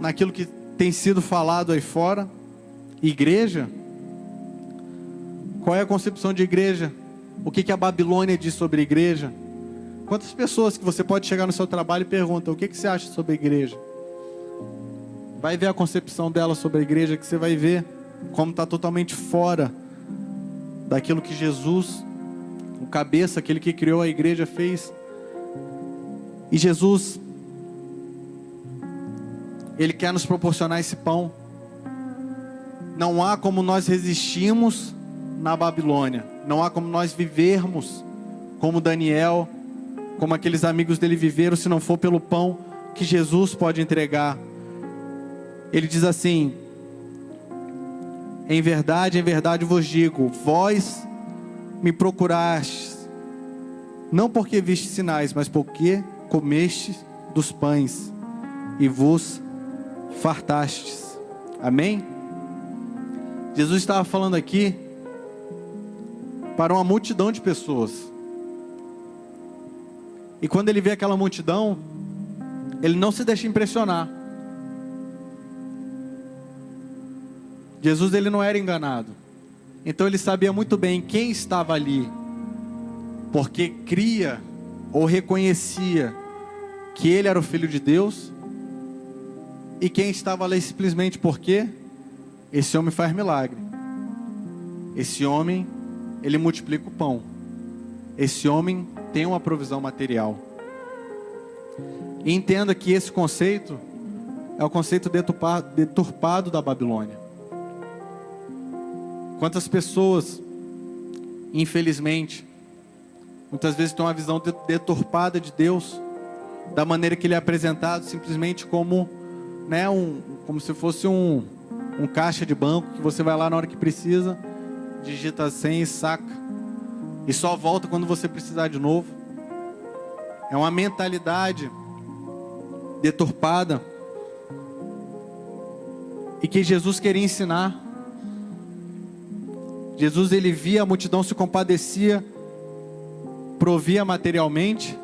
naquilo que tem sido falado aí fora. Igreja, qual é a concepção de igreja? O que a Babilônia diz sobre a igreja? Quantas pessoas que você pode chegar no seu trabalho e pergunta: o que você acha sobre a igreja? Vai ver a concepção dela sobre a igreja, que você vai ver como está totalmente fora daquilo que Jesus, o cabeça, aquele que criou a igreja, fez. E Jesus, Ele quer nos proporcionar esse pão. Não há como nós resistirmos na Babilônia. Não há como nós vivermos como Daniel, como aqueles amigos dele viveram, se não for pelo pão que Jesus pode entregar. Ele diz assim: em verdade vos digo, vós me procurastes, não porque vistes sinais, mas porque comestes dos pães e vos fartastes. Amém? Jesus estava falando aqui para uma multidão de pessoas. E quando ele vê aquela multidão, ele não se deixa impressionar. Jesus, ele não era enganado. Então ele sabia muito bem quem estava ali, porque cria ou reconhecia que ele era o Filho de Deus, e quem estava ali simplesmente porque esse homem faz milagre, esse homem, ele multiplica o pão, esse homem tem uma provisão material. E entenda que esse conceito é o conceito deturpado da Babilônia. Quantas pessoas, infelizmente, muitas vezes têm uma visão deturpada de Deus, da maneira que Ele é apresentado, simplesmente como, né, como se fosse um caixa de banco, que você vai lá na hora que precisa, digita a senha e saca, e só volta quando você precisar de novo. É uma mentalidade deturpada, e que Jesus queria ensinar. Jesus, ele via a multidão, se compadecia, provia materialmente.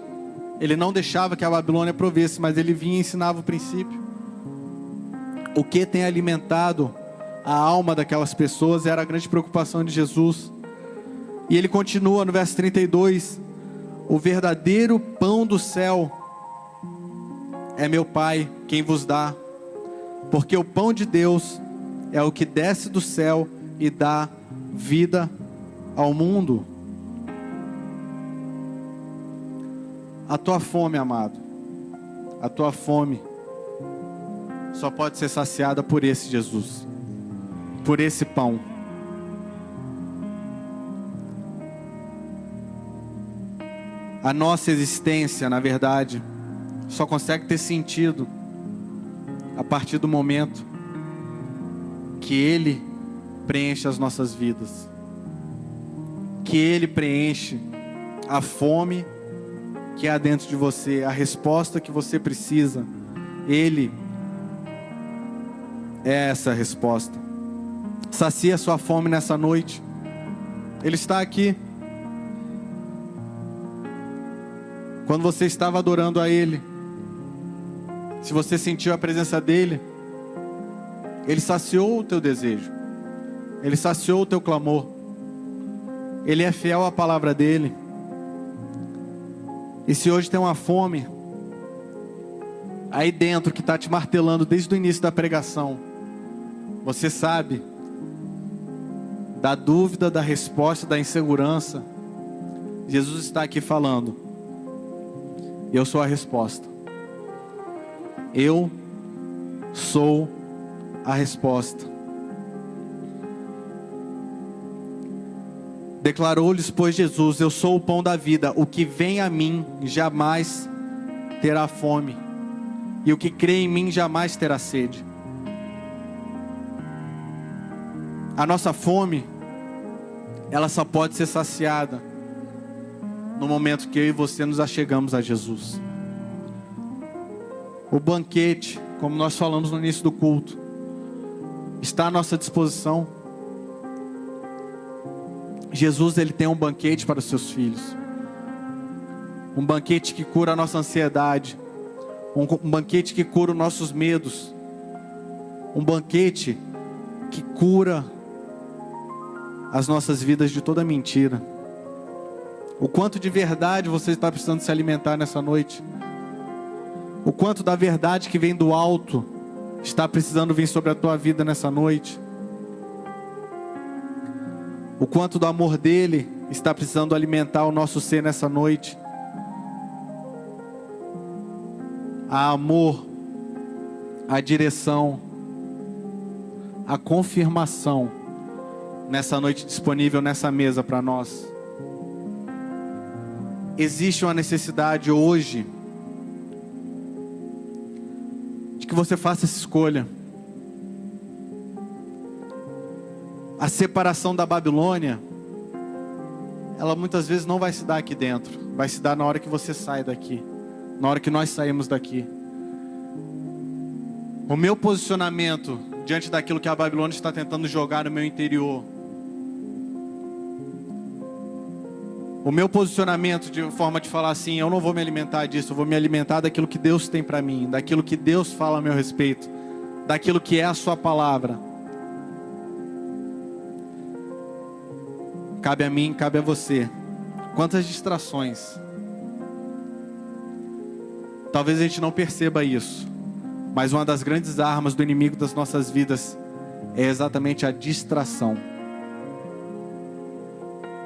Ele não deixava que a Babilônia provesse, mas ele vinha e ensinava o princípio. O que tem alimentado a alma daquelas pessoas era a grande preocupação de Jesus. E ele continua no verso 32: o verdadeiro pão do céu é meu Pai quem vos dá, porque o pão de Deus é o que desce do céu e dá vida ao mundo. A tua fome, amado, a tua fome só pode ser saciada por esse Jesus, por esse pão. A nossa existência, na verdade, só consegue ter sentido a partir do momento que Ele preenche as nossas vidas, que Ele preenche a fome que há dentro de você, a resposta que você precisa. Ele é essa resposta. Sacia a sua fome nessa noite. Ele está aqui. Quando você estava adorando a Ele, se você sentiu a presença dEle, Ele saciou o teu desejo, Ele saciou o teu clamor. Ele é fiel à palavra dEle. E se hoje tem uma fome aí dentro que está te martelando desde o início da pregação, você sabe da dúvida, da resposta, da insegurança, Jesus está aqui falando: eu sou a resposta. Eu sou a resposta. Declarou-lhes, pois, Jesus: eu sou o pão da vida. O que vem a mim jamais terá fome, e o que crê em mim jamais terá sede. A nossa fome, ela só pode ser saciada no momento que eu e você nos achegamos a Jesus. O banquete, como nós falamos no início do culto, está à nossa disposição. Jesus, Ele tem um banquete para os seus filhos. Um banquete que cura a nossa ansiedade. Um banquete que cura os nossos medos. Um banquete que cura as nossas vidas de toda mentira. O quanto de verdade você está precisando se alimentar nessa noite. O quanto da verdade que vem do alto está precisando vir sobre a tua vida nessa noite. O quanto do amor dele está precisando alimentar o nosso ser nessa noite. Há amor, a direção, a confirmação nessa noite disponível nessa mesa para nós. Existe uma necessidade hoje de que você faça essa escolha. A separação da Babilônia, ela muitas vezes não vai se dar aqui dentro. Vai se dar na hora que você sai daqui. Na hora que nós saímos daqui. O meu posicionamento diante daquilo que a Babilônia está tentando jogar no meu interior. O meu posicionamento de forma de falar assim: eu não vou me alimentar disso, eu vou me alimentar daquilo que Deus tem para mim, daquilo que Deus fala a meu respeito, daquilo que é a sua palavra. Cabe a mim, cabe a você. Quantas distrações. Talvez a gente não perceba isso, mas uma das grandes armas do inimigo das nossas vidas é exatamente a distração.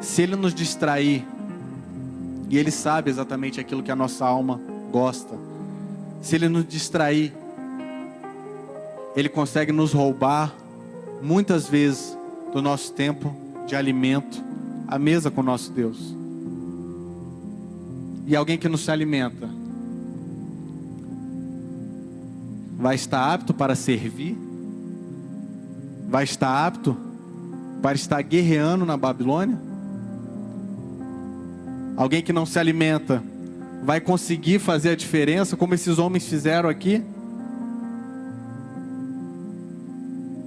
Se ele nos distrair, e ele sabe exatamente aquilo que a nossa alma gosta, se ele nos distrair, ele consegue nos roubar muitas vezes do nosso tempo de alimento à mesa com o nosso Deus. E alguém que não se alimenta vai estar apto para servir? Vai estar apto para estar guerreando na Babilônia? Alguém que não se alimenta vai conseguir fazer a diferença como esses homens fizeram aqui?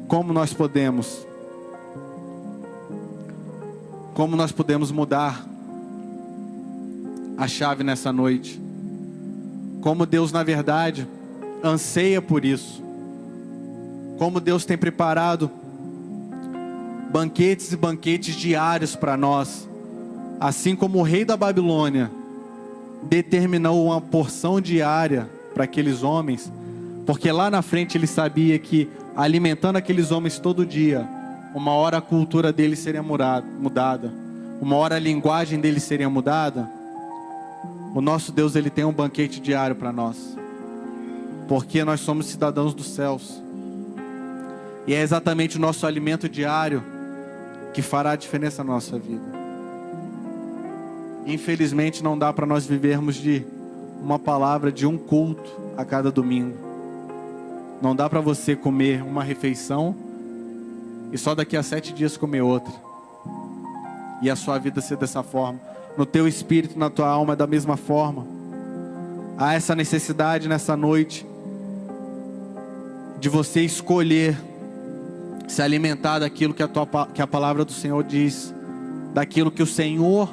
Como nós podemos mudar a chave nessa noite? Como Deus, na verdade, anseia por isso. Como Deus tem preparado banquetes e banquetes diários para nós. Assim como o rei da Babilônia determinou uma porção diária para aqueles homens, porque lá na frente ele sabia que alimentando aqueles homens todo dia, uma hora a cultura deles seria mudada, uma hora a linguagem deles seria mudada. O nosso Deus, ele tem um banquete diário para nós. porque nós somos cidadãos dos céus. E é exatamente o nosso alimento diário que fará a diferença na nossa vida. Infelizmente não dá para nós vivermos de uma palavra, de um culto a cada domingo. Não dá para você comer uma refeição e só daqui a 7 dias comer outra. E a sua vida ser dessa forma. No teu espírito, na tua alma é da mesma forma. Há essa necessidade nessa noite de você escolher se alimentar daquilo que a palavra do Senhor diz, daquilo que o Senhor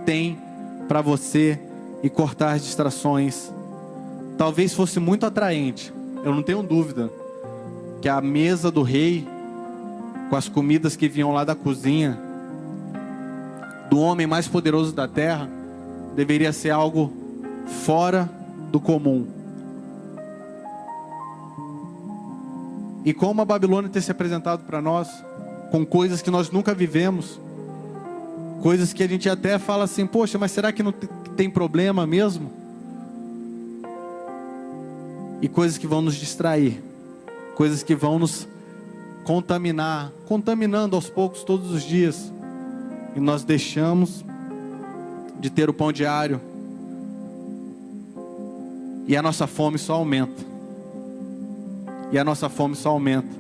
tem para você, e cortar as distrações. Talvez fosse muito atraente, eu não tenho dúvida, que a mesa do rei, com as comidas que vinham lá da cozinha, do homem mais poderoso da terra, deveria ser algo fora do comum. E como a Babilônia ter se apresentado para nós, com coisas que nós nunca vivemos, coisas que a gente até fala assim, poxa, mas será que não tem problema mesmo? E coisas que vão nos distrair, coisas que vão nos contaminar, contaminando aos poucos todos os dias, e nós deixamos de ter o pão diário, e a nossa fome só aumenta. E a nossa fome só aumenta.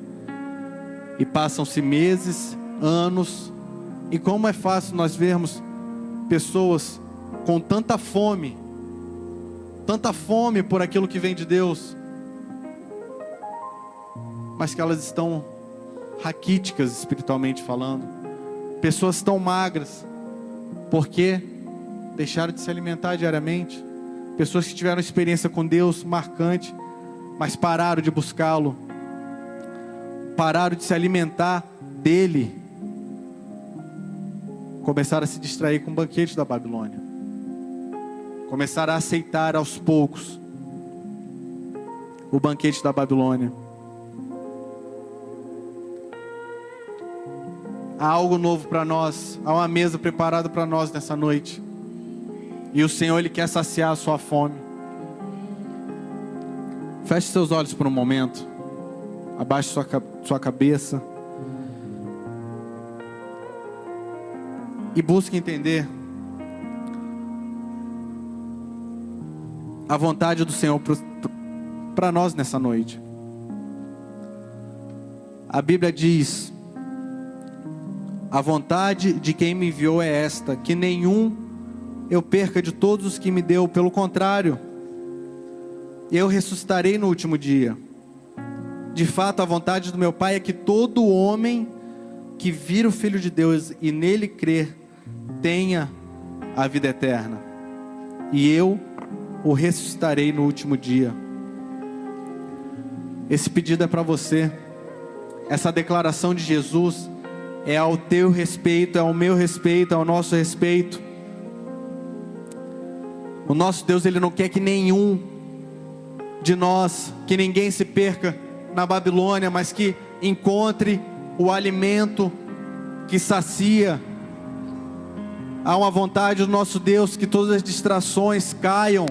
E passam-se meses, anos. E como é fácil nós vermos pessoas com tanta fome por aquilo que vem de Deus, mas que elas estão raquíticas espiritualmente falando. Pessoas tão magras, porque deixaram de se alimentar diariamente. Pessoas que tiveram experiência com Deus marcante, mas pararam de buscá-lo, pararam de se alimentar dele, começaram a se distrair com o banquete da Babilônia, começaram a aceitar aos poucos o banquete da Babilônia. Há algo novo para nós, há uma mesa preparada para nós nessa noite, e o Senhor, Ele quer saciar a sua fome. Feche seus olhos por um momento. Abaixe sua cabeça. E busque entender a vontade do Senhor para nós nessa noite. A Bíblia diz: a vontade de quem me enviou é esta, que nenhum eu perca de todos os que me deu. Pelo contrário, eu ressuscitarei no último dia. De fato, a vontade do meu Pai é que todo homem que vir o Filho de Deus e nele crer, tenha a vida eterna. E eu o ressuscitarei no último dia. Esse pedido é para você. Essa declaração de Jesus é ao teu respeito, é ao meu respeito, é ao nosso respeito. O nosso Deus, Ele não quer que nenhum de nós, que ninguém se perca na Babilônia, mas que encontre o alimento que sacia. Há uma vontade do nosso Deus que todas as distrações caiam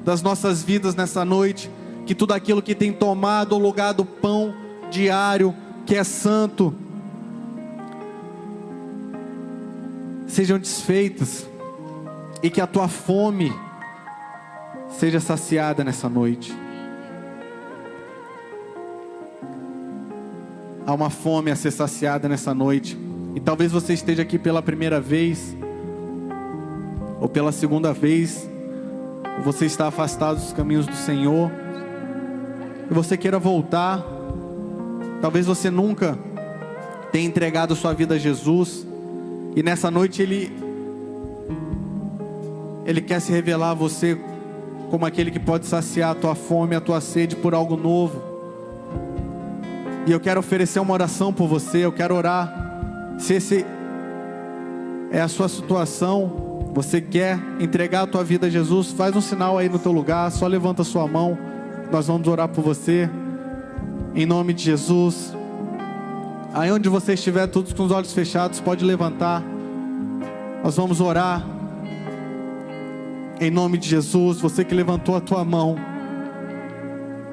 das nossas vidas nessa noite, que tudo aquilo que tem tomado o lugar do pão diário, que é santo, sejam desfeitas, e que a tua fome seja saciada nessa noite. Há uma fome a ser saciada nessa noite, e talvez você esteja aqui pela primeira vez, ou pela segunda vez, ou você está afastado dos caminhos do Senhor, e você queira voltar. Talvez você nunca tenha entregado sua vida a Jesus, e nessa noite Ele quer se revelar a você como aquele que pode saciar a tua fome, a tua sede por algo novo. E eu quero oferecer uma oração por você, eu quero orar. Se esse é a sua situação, você quer entregar a tua vida a Jesus, faz um sinal aí no teu lugar, só levanta a sua mão, nós vamos orar por você, em nome de Jesus. Aí onde você estiver, todos com os olhos fechados, pode levantar, nós vamos orar, em nome de Jesus. Você que levantou a tua mão,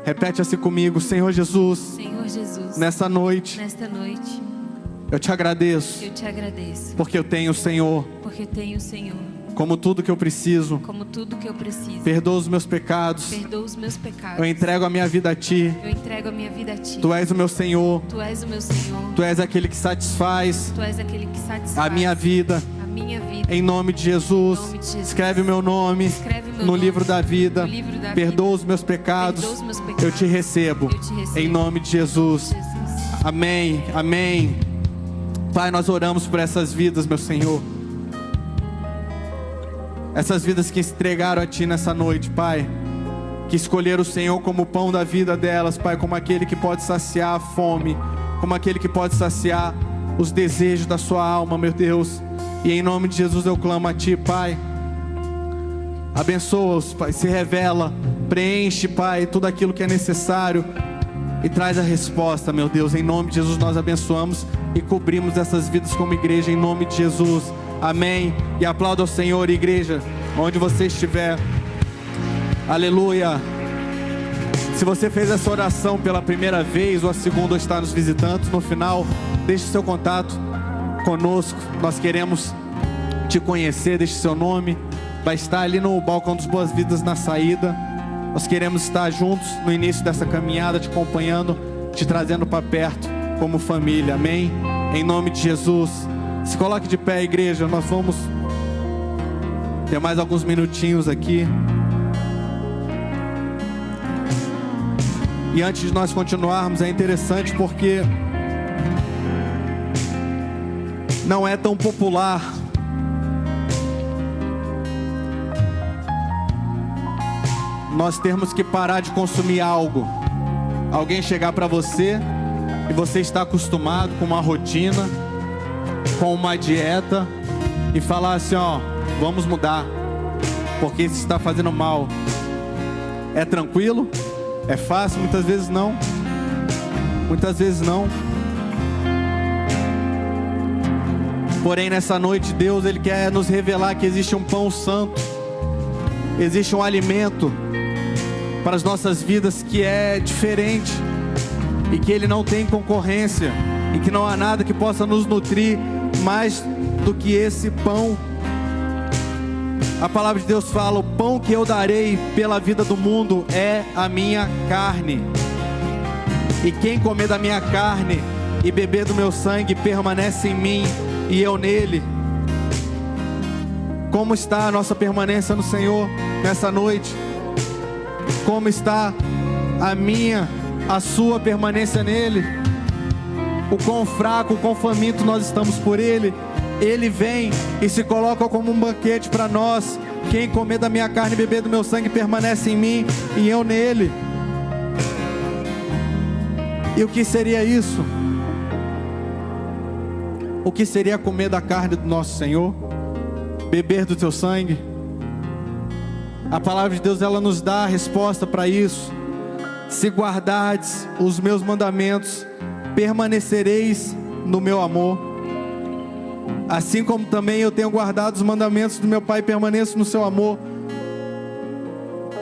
Repete assim comigo: Senhor Jesus, Senhor Jesus, nesta noite eu te agradeço, porque eu tenho o Senhor como tudo que eu preciso. Perdoa os meus pecados. Eu entrego a minha vida a Ti. Tu és o meu Senhor. Tu és aquele que satisfaz a minha vida. Em nome de Jesus, escreve o meu nome no livro da vida. Perdoa os meus pecados. Eu te recebo. Em nome de Jesus. Amém. Amém. Pai, nós oramos por essas vidas, meu Senhor. Essas vidas que se entregaram a Ti nessa noite, Pai. Que escolheram o Senhor como o pão da vida delas, Pai. Como aquele que pode saciar a fome. Como aquele que pode saciar os desejos da sua alma, meu Deus. E em nome de Jesus eu clamo a Ti, Pai. Abençoa-os, Pai. Se revela. Preenche, Pai, tudo aquilo que é necessário. E traz a resposta, meu Deus. Em nome de Jesus nós abençoamos e cobrimos essas vidas como igreja. Em nome de Jesus. Amém. E aplauda ao Senhor, igreja, onde você estiver. Aleluia. Se você fez essa oração pela primeira vez ou a segunda, ou está nos visitando, no final, deixe seu contato conosco. Nós queremos te conhecer. Deixe seu nome. Vai estar ali no balcão dos Boas-Vidas na saída. Nós queremos estar juntos no início dessa caminhada, te acompanhando, te trazendo para perto como família. Amém? Em nome de Jesus. Se coloque de pé, igreja. Nós vamos ter mais alguns minutinhos aqui. E antes de nós continuarmos, é interessante porque não é tão popular nós termos que parar de consumir algo. Alguém chegar para você e você está acostumado com uma rotina, com uma dieta, e falar assim: ó, vamos mudar, porque isso está fazendo mal. É tranquilo? É fácil? Muitas vezes não. Muitas vezes não. Porém, nessa noite, Deus, Ele quer nos revelar que existe um pão santo, existe um alimento para as nossas vidas que é diferente, e que Ele não tem concorrência, e que não há nada que possa nos nutrir mais do que esse pão. A palavra de Deus fala: o pão que eu darei pela vida do mundo é a minha carne, e quem comer da minha carne e beber do meu sangue permanece em mim e eu nele. Como está a nossa permanência no Senhor nessa noite? Como está a minha, a sua permanência nele? O quão fraco, o quão faminto nós estamos por Ele. Ele vem e se coloca como um banquete para nós. Quem comer da minha carne e beber do meu sangue permanece em mim e eu nele. E o que seria isso? O que seria comer da carne do nosso Senhor? Beber do teu sangue? A palavra de Deus, ela nos dá a resposta para isso. Se guardardes os meus mandamentos, permanecereis no meu amor, assim como também eu tenho guardado os mandamentos do meu Pai e permaneço no seu amor.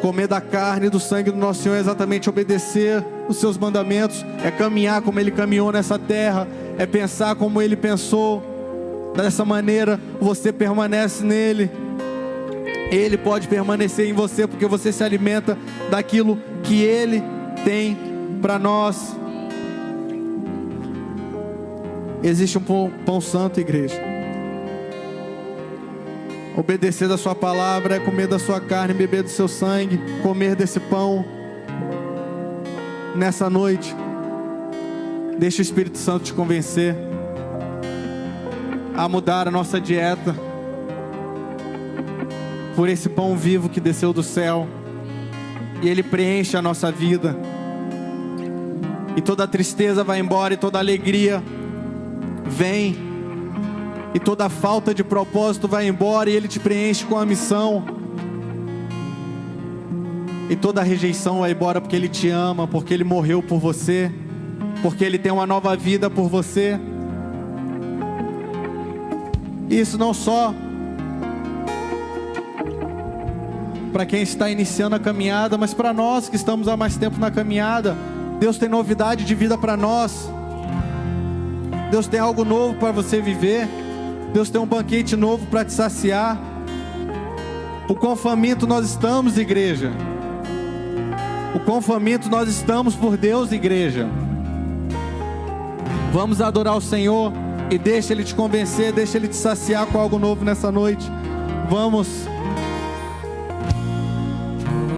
Comer da carne e do sangue do nosso Senhor é exatamente obedecer os seus mandamentos, é caminhar como Ele caminhou nessa terra, é pensar como Ele pensou. Dessa maneira você permanece nele, Ele pode permanecer em você, porque você se alimenta daquilo que Ele tem para nós. Existe um pão santo, igreja. Obedecer da sua palavra é comer da sua carne, beber do seu sangue, comer desse pão. Nessa noite, deixa o Espírito Santo te convencer a mudar a nossa dieta por esse pão vivo que desceu do céu, e Ele preenche a nossa vida, e toda a tristeza vai embora, e toda a alegria vem, e toda a falta de propósito vai embora, e Ele te preenche com a missão, e toda a rejeição vai embora, porque Ele te ama, porque Ele morreu por você, porque Ele tem uma nova vida por você. Isso não só para quem está iniciando a caminhada, mas para nós que estamos há mais tempo na caminhada, Deus tem novidade de vida para nós. Deus tem algo novo para você viver. Deus tem um banquete novo para te saciar. O quão faminto nós estamos, igreja. O quão faminto nós estamos por Deus, igreja. Vamos adorar o Senhor e deixa Ele te convencer, deixa Ele te saciar com algo novo nessa noite. Vamos